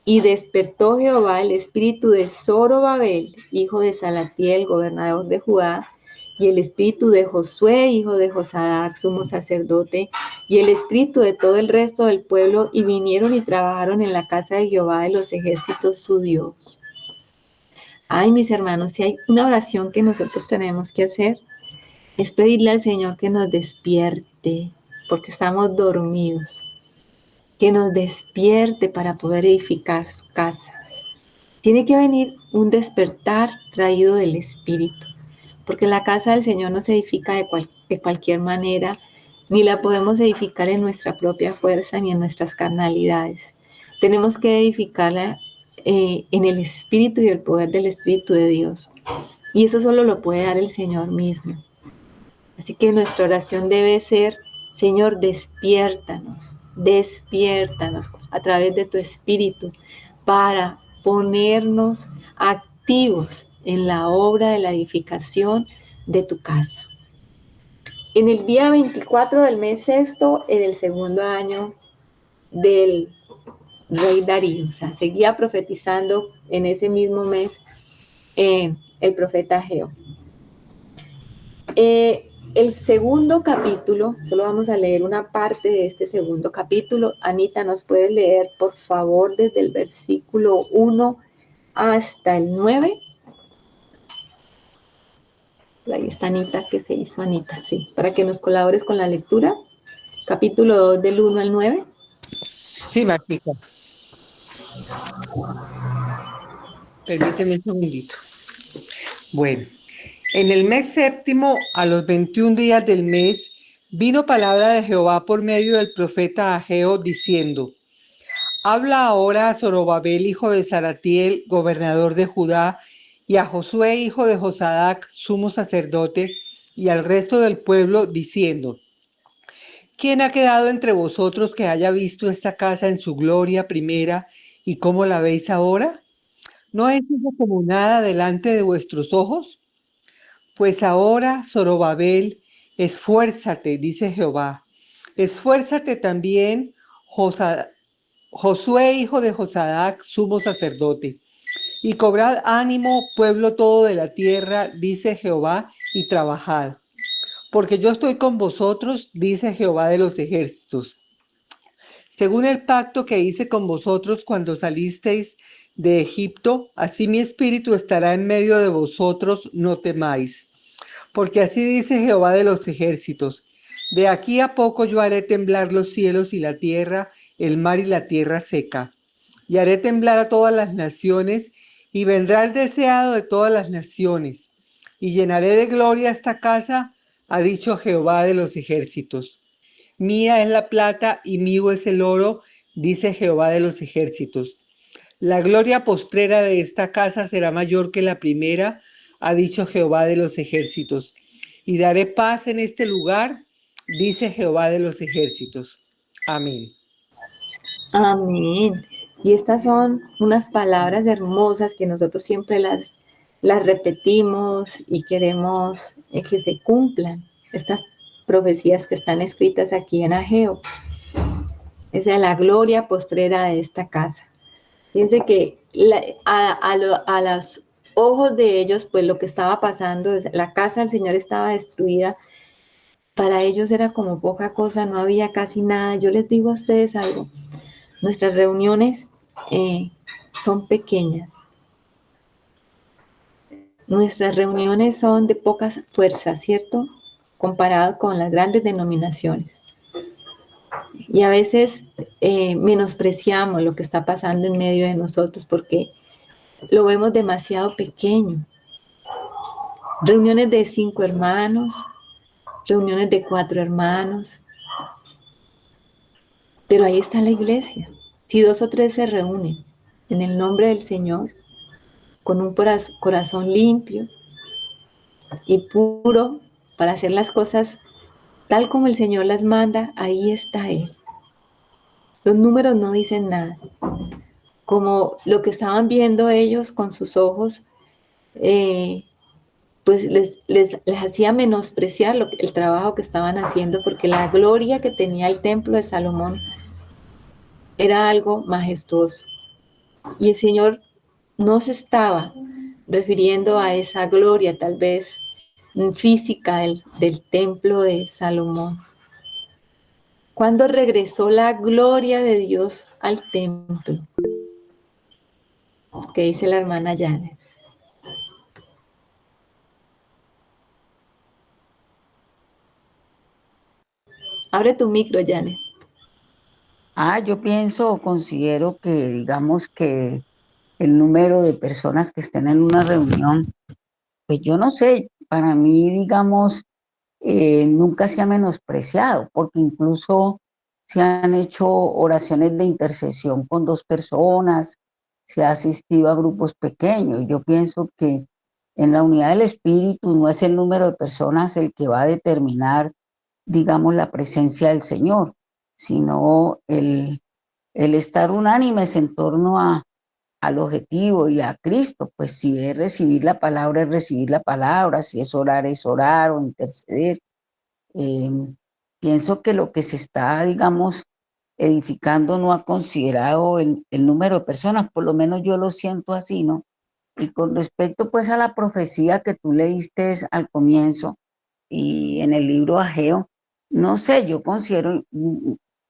Y despertó Jehová el espíritu de Zorobabel, hijo de Salatiel, gobernador de Judá, y el espíritu de Josué, hijo de Josadac, sumo sacerdote, y el espíritu de todo el resto del pueblo, y vinieron y trabajaron en la casa de Jehová de los ejércitos, su Dios. Ay, mis hermanos, si hay una oración que nosotros tenemos que hacer, es pedirle al Señor que nos despierte, porque estamos dormidos, que nos despierte para poder edificar su casa. Tiene que venir un despertar traído del Espíritu, porque la casa del Señor no se edifica de cualquier manera, ni la podemos edificar en nuestra propia fuerza ni en nuestras carnalidades. Tenemos que edificarla en el Espíritu y el poder del Espíritu de Dios. Y eso solo lo puede dar el Señor mismo. Así que nuestra oración debe ser: Señor, despiértanos a través de tu Espíritu para ponernos activos en la obra de la edificación de tu casa. En el día 24 del mes sexto, en el segundo año del rey Darío, o sea, seguía profetizando en ese mismo mes el profeta Ageo. El segundo capítulo, solo vamos a leer una parte de este segundo capítulo. Anita, ¿nos puedes leer, por favor, desde el versículo 1 hasta el 9? Por ahí está Anita, que se hizo Anita, sí, para que nos colabores con la lectura. Capítulo 2, del 1 al 9. Sí, Martica. Permíteme un segundito. Bueno, en el mes séptimo, a los 21 días del mes, vino palabra de Jehová por medio del profeta Ageo, diciendo: habla ahora a Zorobabel, hijo de Salatiel, gobernador de Judá, y a Josué, hijo de Josadac, sumo sacerdote, y al resto del pueblo, diciendo: ¿Quién ha quedado entre vosotros que haya visto esta casa en su gloria primera y cómo la veis ahora? ¿No es eso como nada delante de vuestros ojos? Pues ahora, Zorobabel, esfuérzate, dice Jehová. Esfuérzate también, Josué, hijo de Josadac, sumo sacerdote. Y cobrad ánimo, pueblo todo de la tierra, dice Jehová, y trabajad. Porque yo estoy con vosotros, dice Jehová de los ejércitos. Según el pacto que hice con vosotros cuando salisteis de Egipto, así mi espíritu estará en medio de vosotros, no temáis. Porque así dice Jehová de los ejércitos, de aquí a poco yo haré temblar los cielos y la tierra, el mar y la tierra seca. Y haré temblar a todas las naciones, y vendrá el deseado de todas las naciones. Y llenaré de gloria esta casa, ha dicho Jehová de los ejércitos. Mía es la plata y mío es el oro, dice Jehová de los ejércitos. La gloria postrera de esta casa será mayor que la primera, ha dicho Jehová de los ejércitos. Y daré paz en este lugar, dice Jehová de los ejércitos. Amén. Amén. Y estas son unas palabras hermosas que nosotros siempre las repetimos y queremos que se cumplan. Estas profecías que están escritas aquí en Ageo. Esa es la gloria postrera de esta casa. Fíjense que a los ojos de ellos, pues lo que estaba pasando, la casa del Señor estaba destruida. Para ellos era como poca cosa, no había casi nada. Yo les digo a ustedes algo. Nuestras reuniones son pequeñas. Nuestras reuniones son de pocas fuerzas, ¿cierto? Comparado con las grandes denominaciones. Y a veces menospreciamos lo que está pasando en medio de nosotros porque lo vemos demasiado pequeño. Reuniones de 5 hermanos, reuniones de 4 hermanos, pero ahí está la iglesia. Si 2 o 3 se reúnen en el nombre del Señor, con un corazón limpio y puro para hacer las cosas tal como el Señor las manda, ahí está Él. Los números no dicen nada. Como lo que estaban viendo ellos con sus ojos, pues les hacía menospreciar el trabajo que estaban haciendo, porque la gloria que tenía el templo de Salomón era algo majestuoso. Y el Señor no se estaba refiriendo a esa gloria tal vez física del templo de Salomón. ¿Cuándo regresó la gloria de Dios al templo? ¿Qué dice la hermana Janet? Abre tu micro, Janet. Yo pienso o considero que, digamos, que el número de personas que estén en una reunión, pues yo no sé, para mí, digamos, nunca se ha menospreciado, porque incluso se han hecho oraciones de intercesión con 2 personas, se ha asistido a grupos pequeños. Yo pienso que en la unidad del espíritu no es el número de personas el que va a determinar, digamos, la presencia del Señor, sino el estar unánimes en torno al objetivo y a Cristo. Pues si es recibir la palabra, es recibir la palabra; si es orar o interceder. Eh, Pienso que lo que se está, digamos, edificando no ha considerado el número de personas, por lo menos yo lo siento así, ¿no? Y con respecto pues a la profecía que tú leíste al comienzo y en el libro Ageo, no sé, yo considero,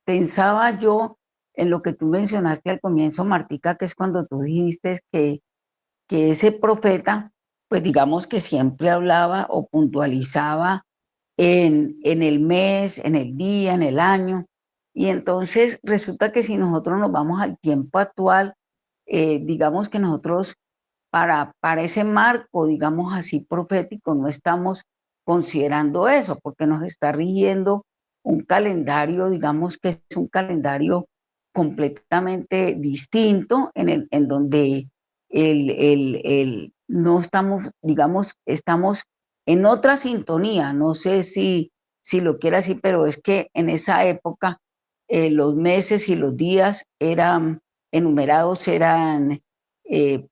pensaba yo en lo que tú mencionaste al comienzo, Martica, que es cuando tú dijiste que ese profeta, pues digamos que siempre hablaba o puntualizaba en el mes, en el día, en el año. Y entonces resulta que si nosotros nos vamos al tiempo actual, digamos que nosotros para ese marco, digamos así, profético, no estamos considerando eso, porque nos está rigiendo un calendario, digamos que es un calendario completamente distinto, en donde no estamos, digamos, estamos en otra sintonía. No sé si si lo quiere así, pero es que en esa época los meses y los días eran enumerados, eran de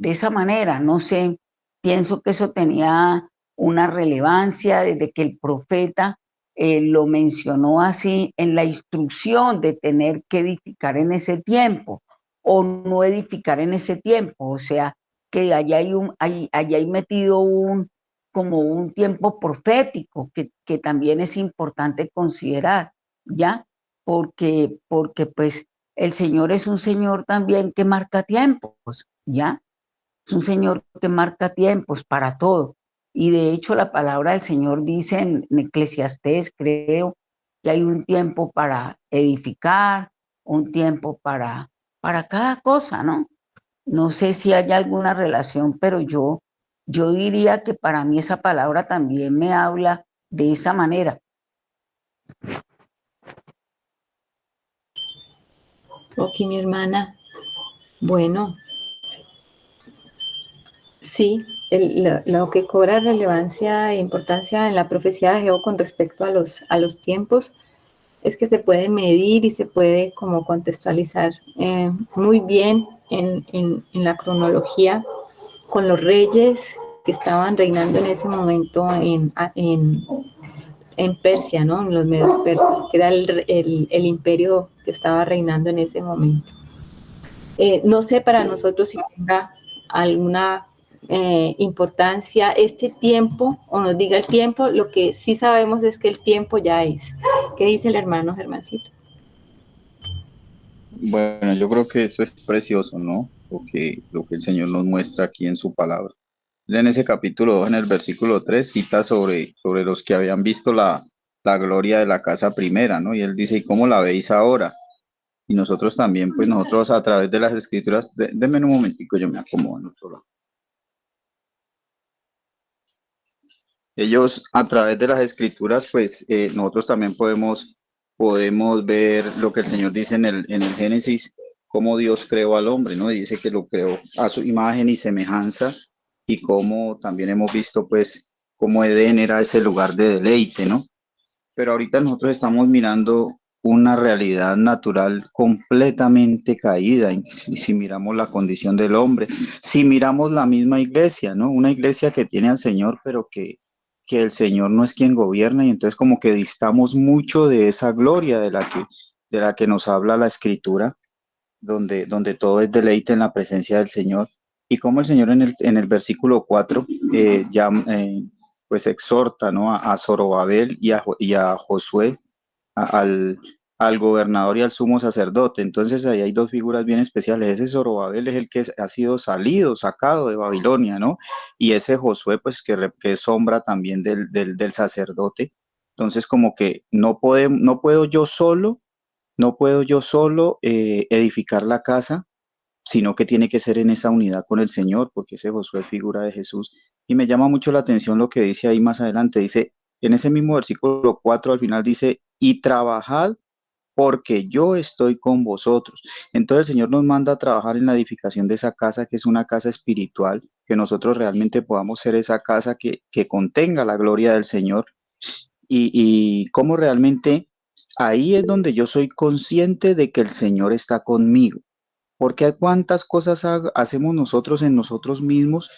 esa manera, no sé, pienso que eso tenía una relevancia desde que el profeta lo mencionó así en la instrucción de tener que edificar en ese tiempo o no edificar en ese tiempo, o sea, que allá hay metido como un tiempo profético que también es importante considerar, ¿ya? Porque pues el Señor es un Señor también que marca tiempos, ¿ya? Es un Señor que marca tiempos para todo. Y de hecho la palabra del Señor dice en Eclesiastés, creo, que hay un tiempo para edificar, un tiempo para cada cosa, ¿no? No sé si hay alguna relación, pero yo diría que para mí esa palabra también me habla de esa manera. Ok, mi hermana. Bueno, sí, lo que cobra relevancia e importancia en la profecía de Jehová con respecto a los tiempos es que se puede medir y se puede como contextualizar muy bien en la cronología con los reyes que estaban reinando en ese momento en Persia, ¿no? En los medios persas, que era el imperio que estaba reinando en ese momento. No sé para nosotros si tenga alguna importancia este tiempo o nos diga el tiempo, lo que sí sabemos es que el tiempo ya es. ¿Qué dice el hermano Germancito? Bueno, yo creo que eso es precioso, ¿no? Lo que el Señor nos muestra aquí en su palabra. Él en ese capítulo 2, en el versículo 3, cita sobre los que habían visto la gloria de la casa primera, ¿no? Y él dice, ¿y cómo la veis ahora? Y nosotros también, pues nosotros a través de las escrituras, denme un momentico, yo me acomodo en otro lado. Ellos a través de las escrituras, pues nosotros también podemos ver lo que el Señor dice en el Génesis, cómo Dios creó al hombre, ¿no? Y dice que lo creó a su imagen y semejanza, y cómo también hemos visto, pues, cómo Edén era ese lugar de deleite, ¿no? Pero ahorita nosotros estamos mirando una realidad natural completamente caída, y si miramos la condición del hombre, si miramos la misma iglesia, ¿no? Una iglesia que tiene al Señor, pero que el Señor no es quien gobierna, y entonces como que distamos mucho de esa gloria de la que nos habla la Escritura, donde todo es deleite en la presencia del Señor. Y como el Señor en el versículo 4 ya pues exhorta, ¿no? A Zorobabel y a Josué, al, al gobernador y al sumo sacerdote. Entonces ahí hay dos figuras bien especiales. Ese Zorobabel es el que ha sido sacado de Babilonia, ¿no? Y ese Josué, pues que es sombra también del sacerdote. Entonces como que no puedo yo solo, no puedo yo solo edificar la casa, sino que tiene que ser en esa unidad con el Señor, porque ese Josué es figura de Jesús. Y me llama mucho la atención lo que dice ahí más adelante. Dice, en ese mismo versículo 4 al final dice, y trabajad porque yo estoy con vosotros. Entonces el Señor nos manda a trabajar en la edificación de esa casa, que es una casa espiritual, que nosotros realmente podamos ser esa casa que contenga la gloria del Señor, y cómo realmente ahí es donde yo soy consciente de que el Señor está conmigo. Porque cuántas cosas hacemos nosotros en nosotros mismos,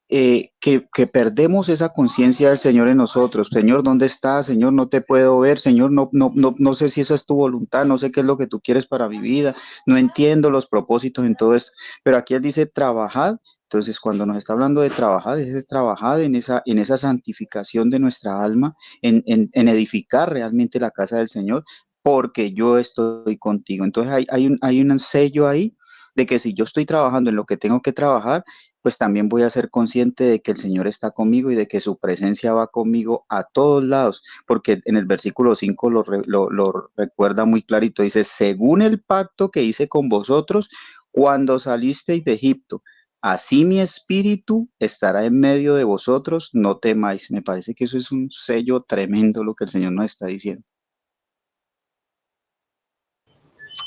que perdemos esa conciencia del Señor en nosotros. Señor, ¿dónde estás? Señor, no te puedo ver. Señor, no sé si esa es tu voluntad, no sé qué es lo que tú quieres para mi vida, no entiendo los propósitos en todo esto. Pero aquí Él dice, trabajad. Entonces, cuando nos está hablando de trabajar, es trabajar en esa santificación de nuestra alma, en edificar realmente la casa del Señor, porque yo estoy contigo. Entonces, hay un sello ahí de que si yo estoy trabajando en lo que tengo que trabajar, pues también voy a ser consciente de que el Señor está conmigo y de que su presencia va conmigo a todos lados, porque en el versículo 5 lo recuerda muy clarito, dice, según el pacto que hice con vosotros cuando salisteis de Egipto, así mi espíritu estará en medio de vosotros, no temáis. Me parece que eso es un sello tremendo lo que el Señor nos está diciendo.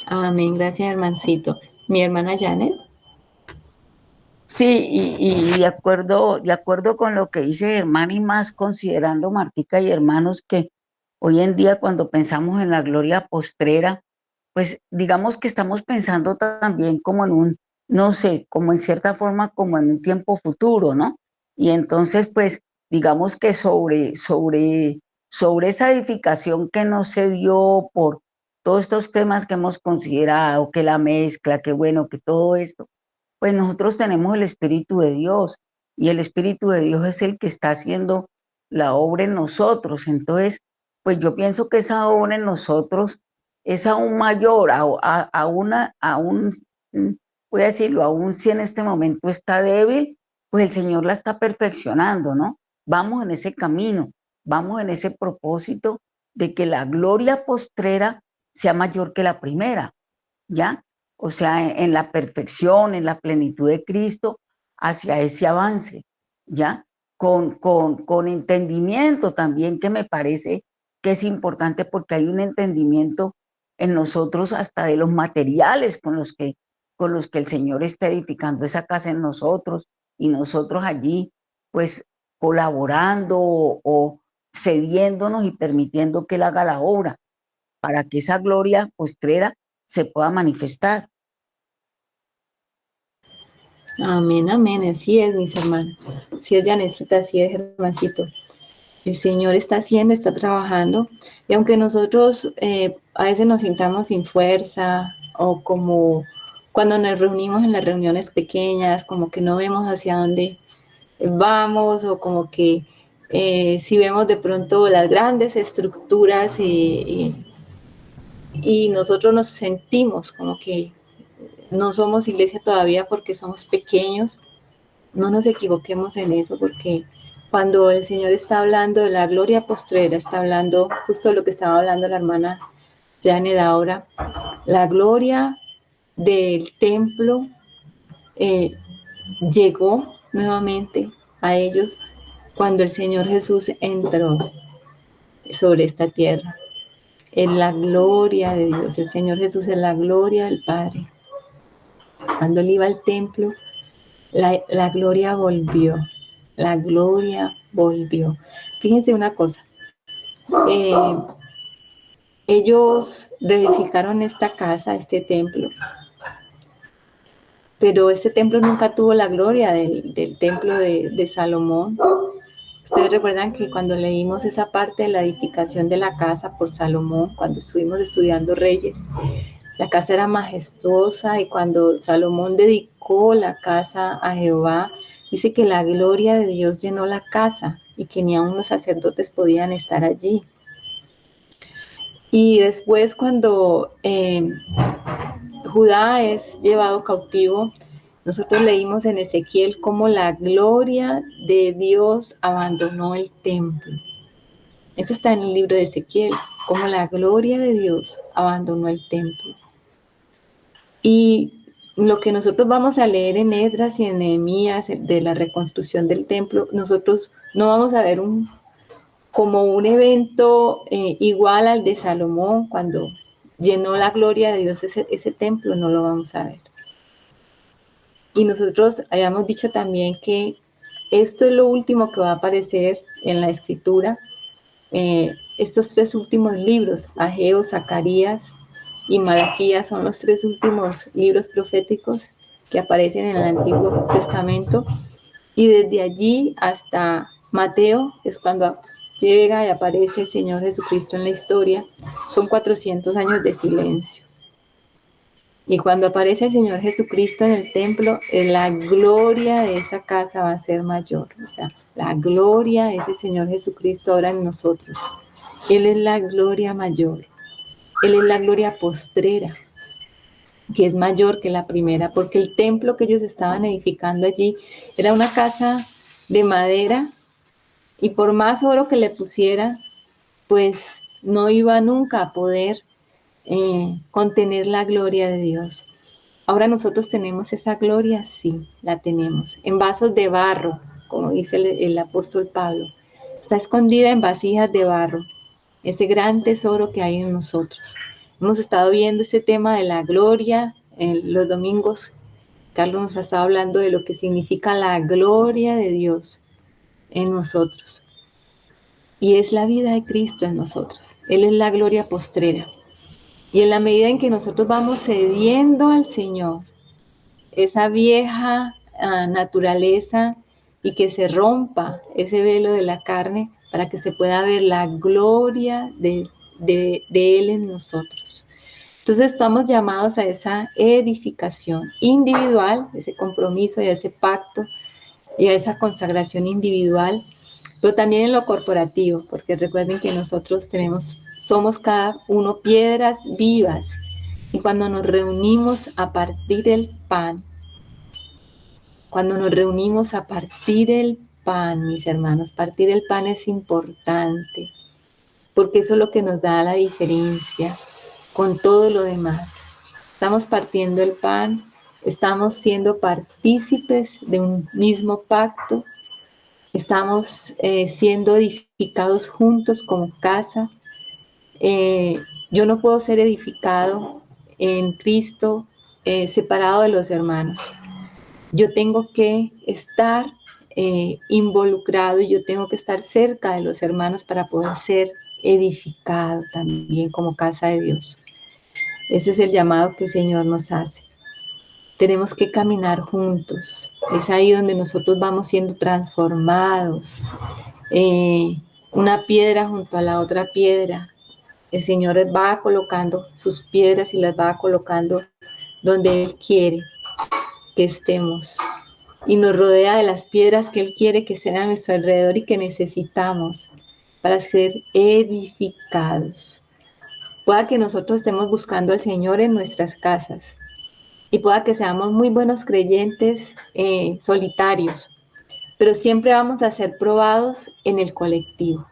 Amén, gracias hermancito. Mi hermana Janet. Sí, y de acuerdo con lo que dice Germán y más considerando Martica y hermanos que hoy en día cuando pensamos en la gloria postrera, pues digamos que estamos pensando también como en un, no sé, como en cierta forma como en un tiempo futuro, ¿no? Y entonces pues digamos que sobre esa edificación que no se dio por todos estos temas que hemos considerado, que la mezcla, que bueno, que todo esto pues nosotros tenemos el Espíritu de Dios y el Espíritu de Dios es el que está haciendo la obra en nosotros. Entonces, pues yo pienso que esa obra en nosotros es aún mayor, aún, mm, voy a decirlo, aún si en este momento está débil, pues el Señor la está perfeccionando, ¿no? Vamos en ese camino, vamos en ese propósito de que la gloria postrera sea mayor que la primera. ¿Ya? O sea, en la perfección, en la plenitud de Cristo, hacia ese avance, ¿ya? Con entendimiento también que me parece que es importante porque hay un entendimiento en nosotros hasta de los materiales con los que el Señor está edificando esa casa en nosotros y nosotros allí, pues colaborando o cediéndonos y permitiendo que Él haga la obra para que esa gloria postrera se pueda manifestar. Amén, amén. Así es, mis hermanos. Así es, Janecita, así es, Germancito. El Señor está haciendo, está trabajando. Y aunque nosotros a veces nos sintamos sin fuerza o como cuando nos reunimos en las reuniones pequeñas, como que no vemos hacia dónde vamos o como que si vemos de pronto las grandes estructuras y nosotros nos sentimos como que no somos iglesia todavía porque somos pequeños, no nos equivoquemos en eso, porque cuando el Señor está hablando de la gloria postrera, está hablando justo lo que estaba hablando la hermana Janet ahora, la gloria del templo eh, llegó nuevamente a ellos cuando el Señor Jesús entró sobre esta tierra. Es la gloria de Dios, el Señor Jesús es la gloria del Padre. Cuando él iba al templo, la gloria volvió, la gloria volvió. Fíjense una cosa, eh, ellos reedificaron esta casa, este templo, pero este templo nunca tuvo la gloria del templo de Salomón. Ustedes recuerdan que cuando leímos esa parte de la edificación de la casa por Salomón, cuando estuvimos estudiando Reyes, la casa era majestuosa y cuando Salomón dedicó la casa a Jehová, dice que la gloria de Dios llenó la casa y que ni aun los sacerdotes podían estar allí. Y después cuando Judá es llevado cautivo, nosotros leímos en Ezequiel cómo la gloria de Dios abandonó el templo. Eso está en el libro de Ezequiel, cómo la gloria de Dios abandonó el templo. Y lo que nosotros vamos a leer en Esdras y en Nehemías de la reconstrucción del templo, nosotros no vamos a ver como un evento igual al de Salomón, cuando llenó la gloria de Dios ese templo, no lo vamos a ver. Y nosotros habíamos dicho también que esto es lo último que va a aparecer en la escritura. Estos tres últimos libros, Ageo, Zacarías y Malaquías, son los tres últimos libros proféticos que aparecen en el Antiguo Testamento. Y desde allí hasta Mateo, que es cuando llega y aparece el Señor Jesucristo en la historia, son 400 años de silencio. Y cuando aparece el Señor Jesucristo en el templo, la gloria de esa casa va a ser mayor. O sea, la gloria de ese Señor Jesucristo ahora en nosotros. Él es la gloria mayor. Él es la gloria postrera, que es mayor que la primera, porque el templo que ellos estaban edificando allí era una casa de madera y por más oro que le pusiera, pues no iba nunca a poder contener la gloria de Dios. Ahora nosotros tenemos esa gloria, sí, la tenemos, en vasos de barro, como dice el apóstol Pablo. Está escondida en vasijas de barro, ese gran tesoro que hay en nosotros. Hemos estado viendo este tema de la gloria en los domingos Carlos nos ha estado hablando de lo que significa la gloria de Dios en nosotros. Y es la vida de Cristo en nosotros. Él es la gloria postrera. Y en la medida en que nosotros vamos cediendo al Señor, esa vieja naturaleza, y que se rompa ese velo de la carne para que se pueda ver la gloria de Él en nosotros. Entonces estamos llamados a esa edificación individual, ese compromiso y a ese pacto y a esa consagración individual, pero también en lo corporativo, porque recuerden que nosotros somos cada uno piedras vivas, y cuando nos reunimos a partir del pan, mis hermanos, partir el pan es importante, porque eso es lo que nos da la diferencia con todo lo demás. Estamos partiendo el pan, estamos siendo partícipes de un mismo pacto, estamos siendo edificados juntos como casa. Yo no puedo ser edificado en Cristo separado de los hermanos. Yo tengo que estar involucrado y yo tengo que estar cerca de los hermanos para poder ser edificado también como casa de Dios. Ese es el llamado que el Señor nos hace. Tenemos que caminar juntos. Es ahí donde nosotros vamos siendo transformados. Una piedra junto a la otra piedra. El Señor va colocando sus piedras y las va colocando donde Él quiere que estemos. Y nos rodea de las piedras que Él quiere que sean a nuestro alrededor y que necesitamos para ser edificados. Pueda que nosotros estemos buscando al Señor en nuestras casas y pueda que seamos muy buenos creyentes solitarios, pero siempre vamos a ser probados en el colectivo.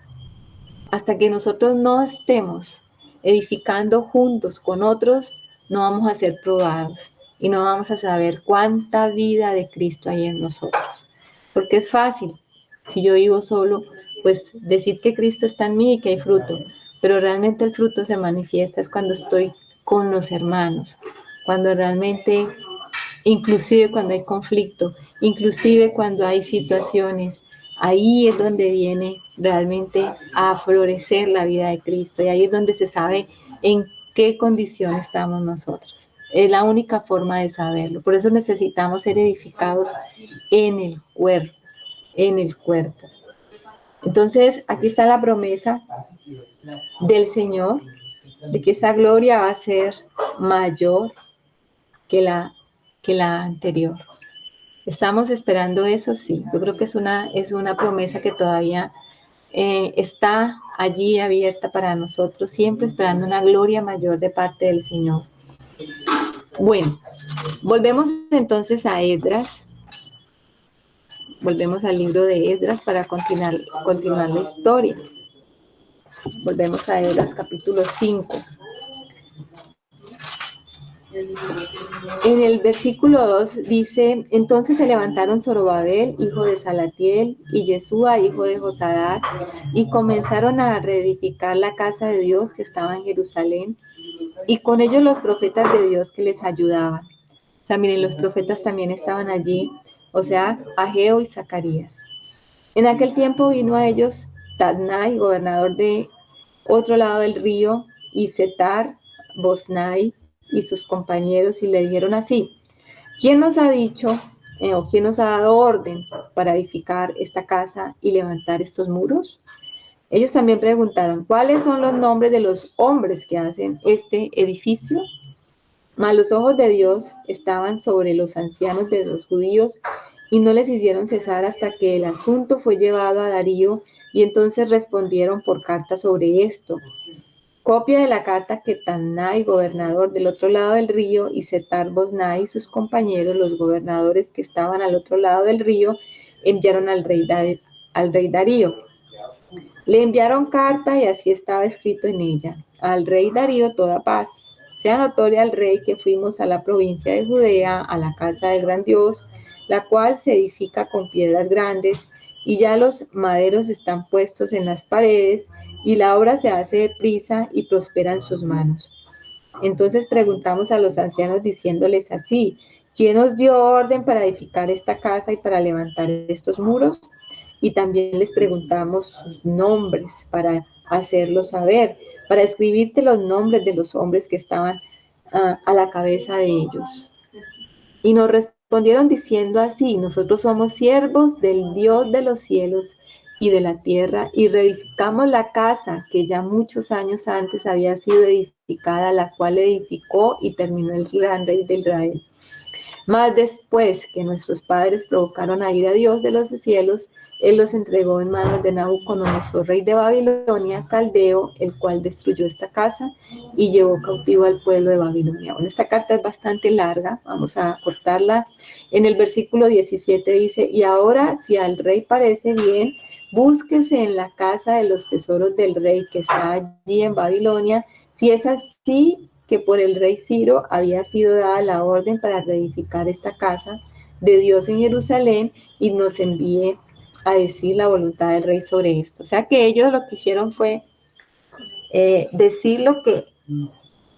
Hasta que nosotros no estemos edificando juntos con otros, no vamos a ser probados y no vamos a saber cuánta vida de Cristo hay en nosotros. Porque es fácil, si yo vivo solo, pues decir que Cristo está en mí y que hay fruto, pero realmente el fruto se manifiesta es cuando estoy con los hermanos, cuando realmente, inclusive cuando hay conflicto, inclusive cuando hay situaciones, ahí es donde viene realmente a florecer la vida de Cristo y ahí es donde se sabe en qué condición estamos nosotros. Es la única forma de saberlo. Por eso necesitamos ser edificados en el cuerpo, en el cuerpo. Entonces, aquí está la promesa del Señor de que esa gloria va a ser mayor que la anterior. ¿Estamos esperando eso? Sí. Yo creo que es una promesa que todavía está allí abierta para nosotros, siempre esperando una gloria mayor de parte del Señor. Bueno, volvemos entonces a Esdras. Volvemos al libro de Esdras para continuar la historia. Volvemos a Esdras capítulo 5. En el versículo 2 dice: entonces se levantaron Zorobabel, hijo de Salatiel, y Yesúa, hijo de Josadac, y comenzaron a reedificar la casa de Dios que estaba en Jerusalén, y con ellos los profetas de Dios que les ayudaban. O sea, miren, los profetas también estaban allí, o sea, Ageo y Zacarías. En aquel tiempo vino a ellos Tadnai, gobernador de otro lado del río, y Setar, Boznai, y sus compañeros, y le dijeron así: ¿quién nos ha dicho o quién nos ha dado orden para edificar esta casa y levantar estos muros? Ellos también preguntaron: ¿cuáles son los nombres de los hombres que hacen este edificio? Mas los ojos de Dios estaban sobre los ancianos de los judíos y no les hicieron cesar hasta que el asunto fue llevado a Darío, y entonces respondieron por carta sobre esto. Copia de la carta que Tadnai, gobernador del otro lado del río, y Setar-Boznai y sus compañeros, los gobernadores que estaban al otro lado del río, enviaron al rey Darío. Le enviaron carta y así estaba escrito en ella: al rey Darío toda paz. Sea notoria al rey que fuimos a la provincia de Judea, a la casa del gran Dios, la cual se edifica con piedras grandes, y ya los maderos están puestos en las paredes, y la obra se hace deprisa y prospera en sus manos. Entonces preguntamos a los ancianos diciéndoles así: ¿quién os dio orden para edificar esta casa y para levantar estos muros? Y también les preguntamos sus nombres para hacerlo saber, para escribirte los nombres de los hombres que estaban a la cabeza de ellos. Y nos respondieron diciendo así: nosotros somos siervos del Dios de los cielos y de la tierra, y reedificamos la casa que ya muchos años antes había sido edificada, la cual edificó y terminó el gran rey de Israel. Mas después que nuestros padres provocaron a ir a Dios de los cielos, él los entregó en manos de Nabucodonosor, rey de Babilonia, caldeo, el cual destruyó esta casa y llevó cautivo al pueblo de Babilonia. Bueno, esta carta es bastante larga, vamos a cortarla. En el versículo 17 dice: y ahora, si al rey parece bien, búsquese en la casa de los tesoros del rey que está allí en Babilonia, si es así que por el rey Ciro había sido dada la orden para reedificar esta casa de Dios en Jerusalén, y nos envíe a decir la voluntad del rey sobre esto. O sea que ellos lo que hicieron fue decir lo que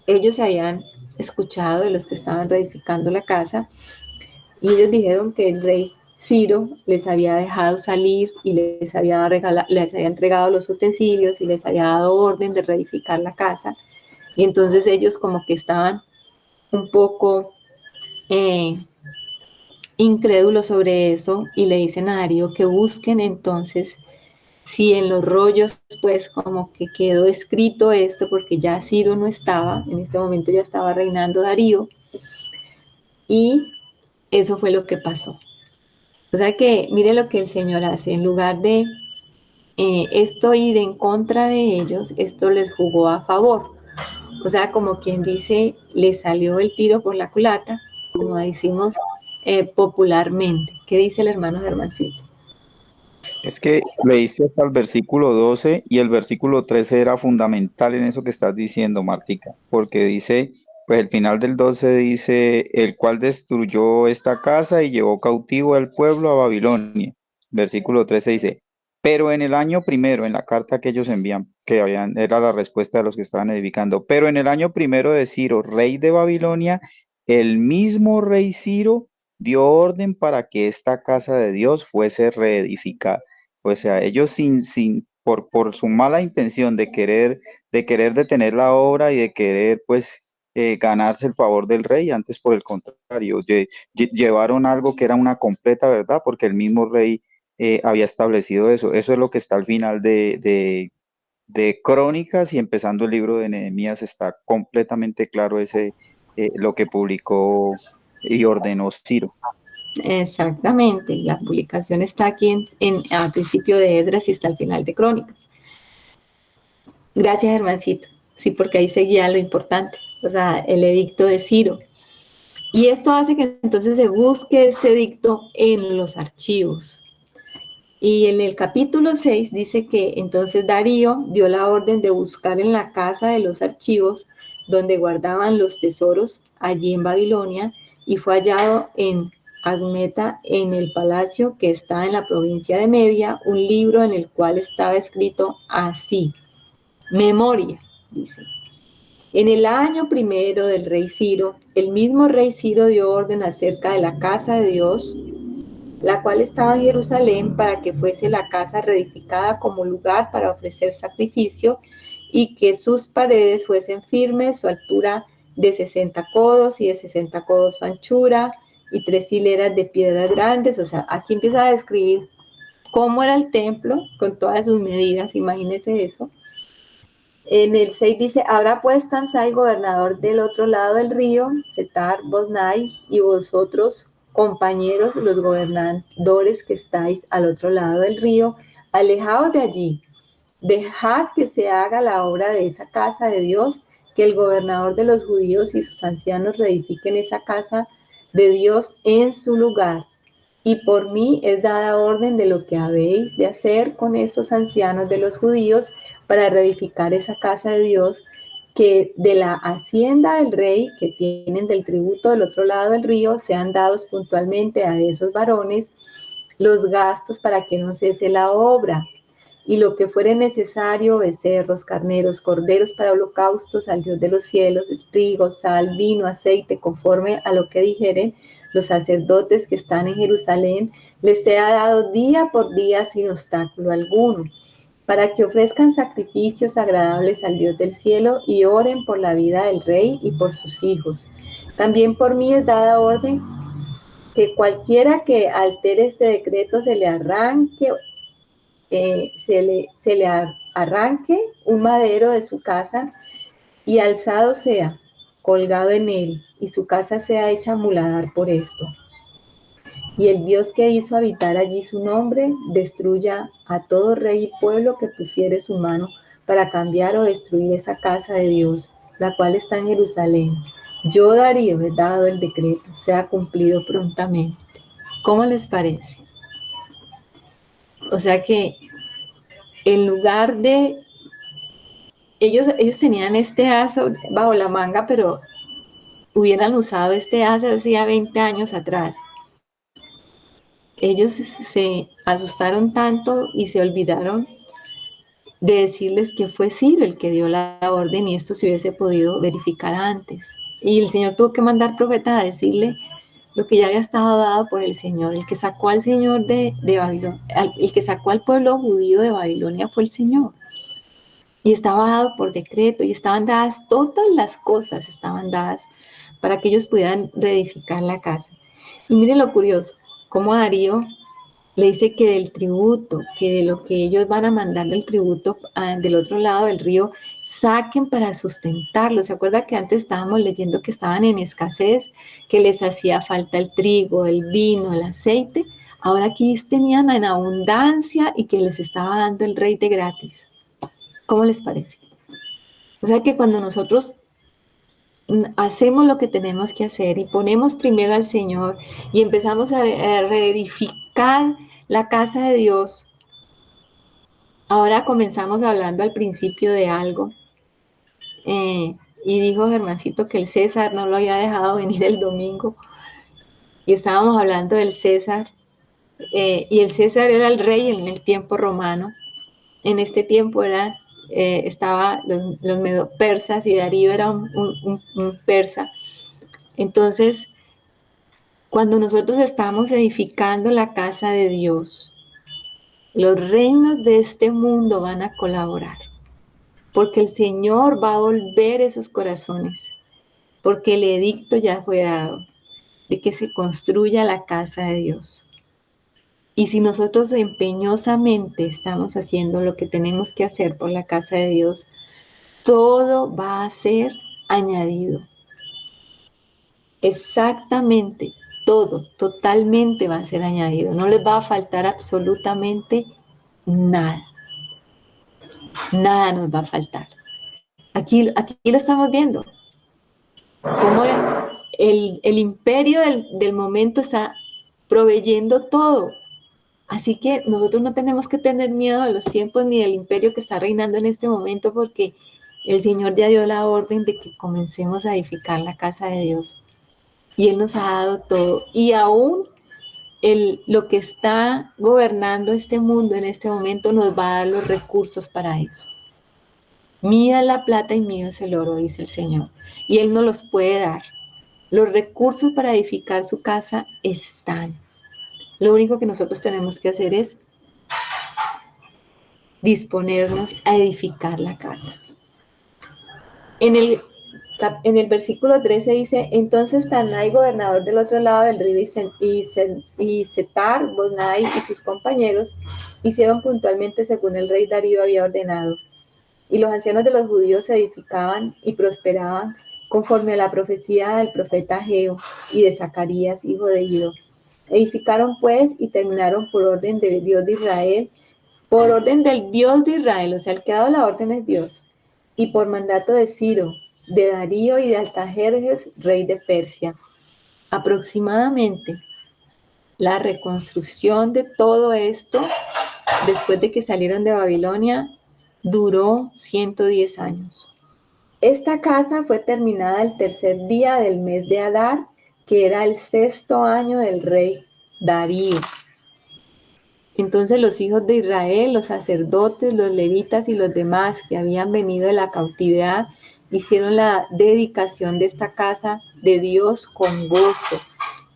ellos habían escuchado de los que estaban reedificando la casa, y ellos dijeron que el rey Ciro les había dejado salir y les había entregado los utensilios y les había dado orden de reedificar la casa. Y entonces ellos como que estaban un poco incrédulos sobre eso, y le dicen a Darío que busquen entonces si en los rollos pues como que quedó escrito esto, porque ya Ciro no estaba, en este momento ya estaba reinando Darío, y eso fue lo que pasó. O sea que mire lo que el Señor hace, en lugar de esto ir en contra de ellos, esto les jugó a favor. O sea, como quien dice, le salió el tiro por la culata, como decimos popularmente. ¿Qué dice el hermano Germancito? Es que leíste hasta el versículo 12 y el versículo 13 era fundamental en eso que estás diciendo, Martica, porque dice, pues el final del 12 dice, el cual destruyó esta casa y llevó cautivo al pueblo a Babilonia. Versículo 13 dice, pero en el año primero, en la carta que ellos envían, era la respuesta de los que estaban edificando, pero en el año primero de Ciro, rey de Babilonia, el mismo rey Ciro dio orden para que esta casa de Dios fuese reedificada. O sea, ellos por su mala intención de querer detener la obra y de querer, pues, ganarse el favor del rey, antes por el contrario, llevaron algo que era una completa verdad, porque el mismo rey había establecido eso. Eso es lo que está al final de Crónicas, y empezando el libro de Nehemías está completamente claro lo que publicó y ordenó Ciro. Exactamente, la publicación está aquí al principio de Esdras y está al final de Crónicas. Gracias, Germancito. Sí, porque ahí seguía lo importante, o sea, el edicto de Ciro. Y esto hace que entonces se busque este edicto en los archivos. Y en el capítulo 6 dice que entonces Darío dio la orden de buscar en la casa de los archivos donde guardaban los tesoros allí en Babilonia, y fue hallado en Admeta, en el palacio que está en la provincia de Media, un libro en el cual estaba escrito así: memoria, dice. En el año primero del rey Ciro, el mismo rey Ciro dio orden acerca de la casa de Dios, la cual estaba en Jerusalén, para que fuese la casa reedificada como lugar para ofrecer sacrificio, y que sus paredes fuesen firmes, su altura de 60 codos y de 60 codos su anchura, y 3 hileras de piedras grandes. O sea, aquí empieza a describir cómo era el templo con todas sus medidas, imagínense eso. En el 6 dice: ahora pues Tansai, gobernador del otro lado del río, Setar Boznai, y vosotros, compañeros, los gobernadores que estáis al otro lado del río, alejaos de allí, dejad que se haga la obra de esa casa de Dios, que el gobernador de los judíos y sus ancianos reedifiquen esa casa de Dios en su lugar. Y por mí es dada orden de lo que habéis de hacer con esos ancianos de los judíos para reedificar esa casa de Dios, que de la hacienda del rey que tienen del tributo del otro lado del río sean dados puntualmente a esos varones los gastos para que no cese la obra. Y lo que fuere necesario, becerros, carneros, corderos para holocaustos al Dios de los cielos, trigo, sal, vino, aceite, conforme a lo que dijeren, los sacerdotes que están en Jerusalén, les sea dado día por día sin obstáculo alguno, para que ofrezcan sacrificios agradables al Dios del cielo y oren por la vida del rey y por sus hijos. También por mí es dada orden que cualquiera que altere este decreto se le arranque arranque un madero de su casa y alzado sea, colgado en él, y su casa sea hecha muladar por esto. Y el Dios que hizo habitar allí su nombre, destruya a todo rey y pueblo que pusiere su mano para cambiar o destruir esa casa de Dios, la cual está en Jerusalén. Yo, Darío, he dado el decreto, sea cumplido prontamente. ¿Cómo les parece? O sea que en lugar de ellos tenían este aso bajo la manga, pero hubieran usado este aso hacía 20 años atrás. Ellos se asustaron tanto y se olvidaron de decirles que fue Ciro el que dio la orden y esto se hubiese podido verificar antes. Y el Señor tuvo que mandar profetas a decirle lo que ya había estado dado por el Señor. El que sacó al Señor de Babilonia, el que sacó al pueblo judío de Babilonia fue el Señor. Y estaba dado por decreto y estaban dadas todas las cosas, estaban dadas para que ellos pudieran reedificar la casa. Y miren lo curioso, cómo Darío le dice que del tributo, que de lo que ellos van a mandar del tributo del otro lado del río, saquen para sustentarlo. ¿Se acuerda que antes estábamos leyendo que estaban en escasez, que les hacía falta el trigo, el vino, el aceite? Ahora aquí tenían en abundancia y que les estaba dando el rey de gratis. ¿Cómo les parece? O sea que cuando nosotros hacemos lo que tenemos que hacer y ponemos primero al Señor y empezamos a reedificar la casa de Dios, ahora comenzamos hablando al principio de algo, y dijo Germancito que el César no lo había dejado venir el domingo, y estábamos hablando del César, y el César era el rey en el tiempo romano. En este tiempo estaba los medo persas y Darío era un persa. Entonces, cuando nosotros estamos edificando la casa de Dios, los reinos de este mundo van a colaborar, porque el Señor va a volver esos corazones, porque el edicto ya fue dado de que se construya la casa de Dios. Y si nosotros empeñosamente estamos haciendo lo que tenemos que hacer por la casa de Dios, todo va a ser añadido. Exactamente, todo, totalmente va a ser añadido. No les va a faltar absolutamente nada. Nada nos va a faltar. Aquí lo estamos viendo. Cómo el imperio del momento está proveyendo todo. Así que nosotros no tenemos que tener miedo de los tiempos ni del imperio que está reinando en este momento, porque el Señor ya dio la orden de que comencemos a edificar la casa de Dios. Y Él nos ha dado todo. Y aún lo que está gobernando este mundo en este momento nos va a dar los recursos para eso. Mía es la plata y mío es el oro, dice el Señor. Y Él nos los puede dar. Los recursos para edificar su casa están. Lo único que nosotros tenemos que hacer es disponernos a edificar la casa. En el versículo 13 dice: entonces Tanai, gobernador del otro lado del río, y Setar, Boznai y sus compañeros hicieron puntualmente según el rey Darío había ordenado. Y los ancianos de los judíos se edificaban y prosperaban conforme a la profecía del profeta Ageo y de Zacarías, hijo de Iddo. Edificaron pues y terminaron por orden del Dios de Israel, por orden del Dios de Israel, o sea, el que ha dado la orden es Dios, y por mandato de Ciro, de Darío y de Artajerjes, rey de Persia. Aproximadamente la reconstrucción de todo esto, después de que salieron de Babilonia, duró 110 años. Esta casa fue terminada el tercer día del mes de Adar, que era el 6º año del rey Darío. Entonces los hijos de Israel, los sacerdotes, los levitas y los demás que habían venido de la cautividad, hicieron la dedicación de esta casa de Dios con gozo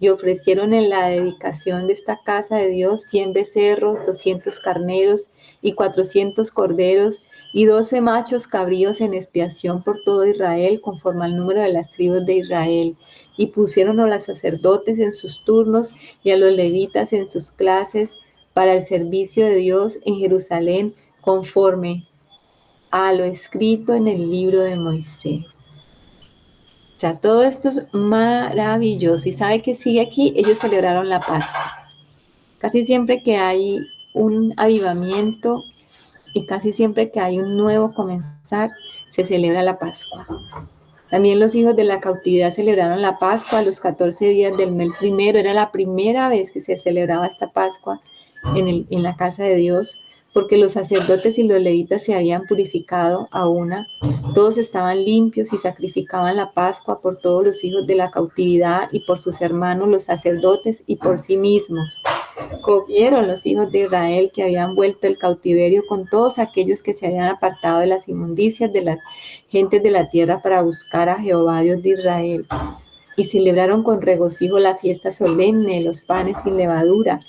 y ofrecieron en la dedicación de esta casa de Dios 100 becerros, 200 carneros y 400 corderos y 12 machos cabríos en expiación por todo Israel, conforme al número de las tribus de Israel. Y pusieron a los sacerdotes en sus turnos y a los levitas en sus clases para el servicio de Dios en Jerusalén, conforme a lo escrito en el libro de Moisés. O sea, todo esto es maravilloso. ¿Y sabe qué sigue aquí? Ellos celebraron la Pascua. Casi siempre que hay un avivamiento y casi siempre que hay un nuevo comenzar, se celebra la Pascua. También los hijos de la cautividad celebraron la Pascua a los 14 días del mes primero. Era la primera vez que se celebraba esta Pascua en la casa de Dios, porque los sacerdotes y los levitas se habían purificado a una. Todos estaban limpios y sacrificaban la Pascua por todos los hijos de la cautividad y por sus hermanos los sacerdotes y por sí mismos. Comieron los hijos de Israel que habían vuelto del cautiverio con todos aquellos que se habían apartado de las inmundicias de las gentes de la tierra para buscar a Jehová Dios de Israel. Y celebraron con regocijo la fiesta solemne de los panes sin levadura,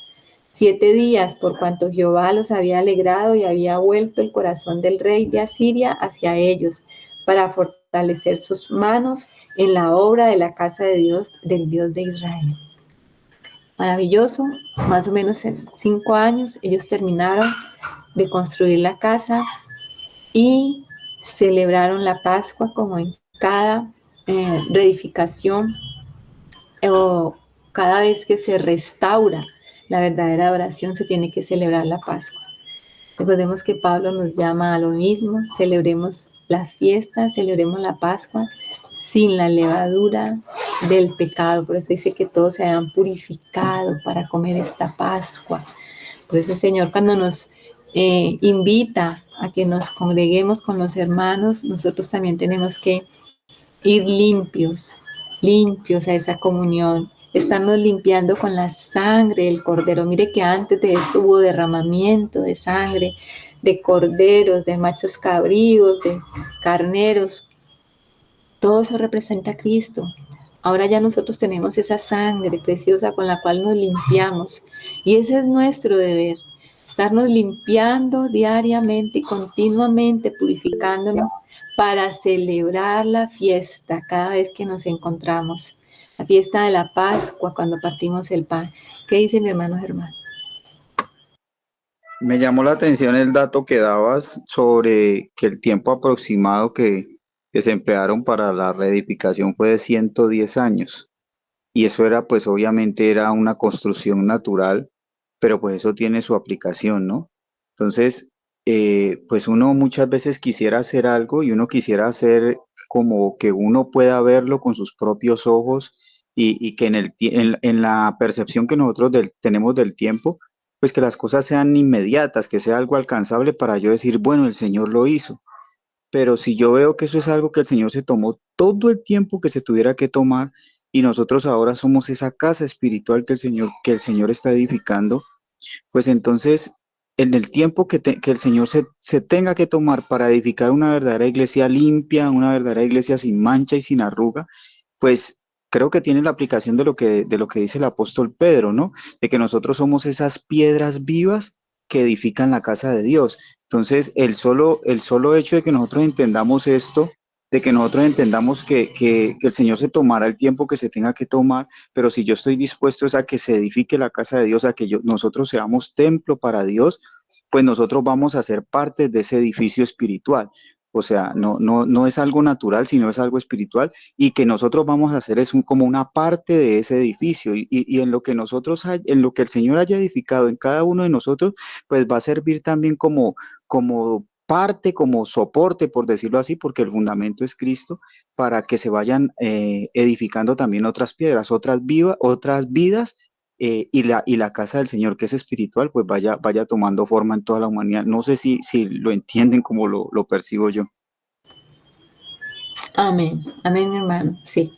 7 días, por cuanto Jehová los había alegrado y había vuelto el corazón del rey de Asiria hacia ellos, para fortalecer sus manos en la obra de la casa de Dios, del Dios de Israel. Maravilloso, más o menos en 5 años ellos terminaron de construir la casa y celebraron la Pascua como en cada reedificación o cada vez que se restaura la verdadera adoración se tiene que celebrar la Pascua. Recordemos que Pablo nos llama a lo mismo, celebremos las fiestas, celebremos la Pascua sin la levadura del pecado. Por eso dice que todos se hayan purificado para comer esta Pascua. Por eso el Señor cuando nos invita a que nos congreguemos con los hermanos, nosotros también tenemos que ir limpios a esa comunión, estarnos limpiando con la sangre del cordero. Mire que antes de esto hubo derramamiento de sangre, de corderos, de machos cabríos, de carneros. Todo eso representa a Cristo. Ahora ya nosotros tenemos esa sangre preciosa con la cual nos limpiamos. Y ese es nuestro deber, estarnos limpiando diariamente y continuamente, purificándonos para celebrar la fiesta cada vez que nos encontramos. La fiesta de la Pascua, cuando partimos el pan. ¿Qué dice mi hermano Germán? Me llamó la atención el dato que dabas sobre que el tiempo aproximado que se emplearon para la reedificación fue de 110 años. Y eso era, pues obviamente era una construcción natural, pero pues eso tiene su aplicación, ¿no? Entonces, pues uno muchas veces quisiera hacer algo y uno quisiera hacer como que uno pueda verlo con sus propios ojos y que en la percepción que nosotros tenemos del tiempo, pues que las cosas sean inmediatas, que sea algo alcanzable para yo decir, bueno, el Señor lo hizo. Pero si yo veo que eso es algo que el Señor se tomó todo el tiempo que se tuviera que tomar y nosotros ahora somos esa casa espiritual que el Señor está edificando, pues entonces en el tiempo que el Señor se tenga que tomar para edificar una verdadera iglesia limpia, una verdadera iglesia sin mancha y sin arruga, pues creo que tiene la aplicación de lo que dice el apóstol Pedro, ¿no? De que nosotros somos esas piedras vivas que edifican la casa de Dios. Entonces, el solo hecho de que nosotros entendamos esto, de que nosotros entendamos que el Señor se tomará el tiempo que se tenga que tomar, pero si yo estoy dispuesto es a que se edifique la casa de Dios, a que nosotros seamos templo para Dios, pues nosotros vamos a ser parte de ese edificio espiritual. O sea, no es algo natural, sino es algo espiritual y que nosotros vamos a hacer es como una parte de ese edificio y en lo que en lo que el Señor haya edificado en cada uno de nosotros, pues va a servir también como parte, como soporte, por decirlo así, porque el fundamento es Cristo, para que se vayan edificando también otras piedras, otras vidas. Y la casa del Señor, que es espiritual, pues vaya tomando forma en toda la humanidad. No sé si lo entienden como lo percibo yo. Amén, amén, mi hermano. Sí,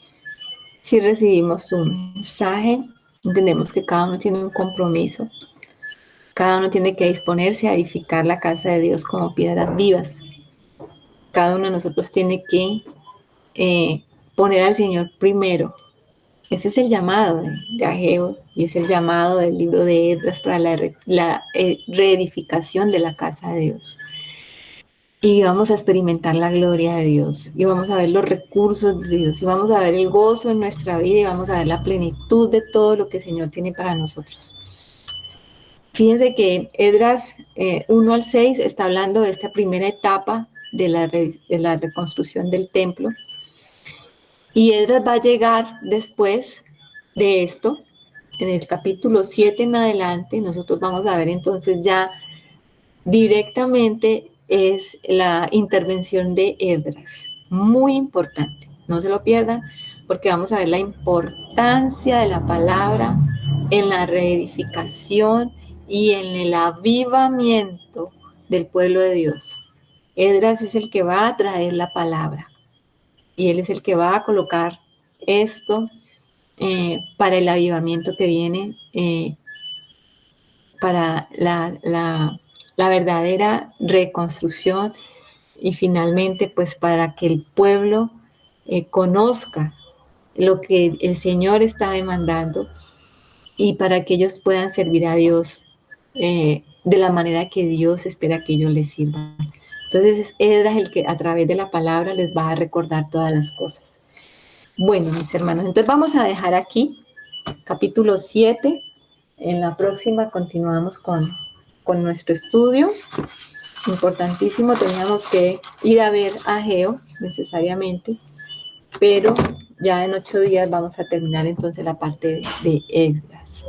sí recibimos tu mensaje. Entendemos que cada uno tiene un compromiso. Cada uno tiene que disponerse a edificar la casa de Dios como piedras vivas. Cada uno de nosotros tiene que poner al Señor primero Ese es el llamado de Ageo y es el llamado del libro de Esdras para la reedificación de la casa de Dios. Y vamos a experimentar la gloria de Dios y vamos a ver los recursos de Dios y vamos a ver el gozo en nuestra vida y vamos a ver la plenitud de todo lo que el Señor tiene para nosotros. Fíjense que Esdras 1 al 6 está hablando de esta primera etapa de la reconstrucción del templo. Y Esdras va a llegar después de esto, en el capítulo 7 en adelante, nosotros vamos a ver entonces ya directamente es la intervención de Esdras. Muy importante, no se lo pierdan, porque vamos a ver la importancia de la palabra en la reedificación y en el avivamiento del pueblo de Dios. Esdras es el que va a traer la palabra y él es el que va a colocar esto para el avivamiento que viene, para la verdadera reconstrucción y finalmente pues para que el pueblo conozca lo que el Señor está demandando y para que ellos puedan servir a Dios de la manera que Dios espera que ellos les sirvan. Entonces Esdras el que a través de la palabra les va a recordar todas las cosas. Bueno, mis hermanos, entonces vamos a dejar aquí capítulo 7. En la próxima continuamos con nuestro estudio. Importantísimo, teníamos que ir a ver a Ageo necesariamente, pero ya en 8 días vamos a terminar entonces la parte de Esdras.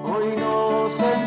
Hoy no se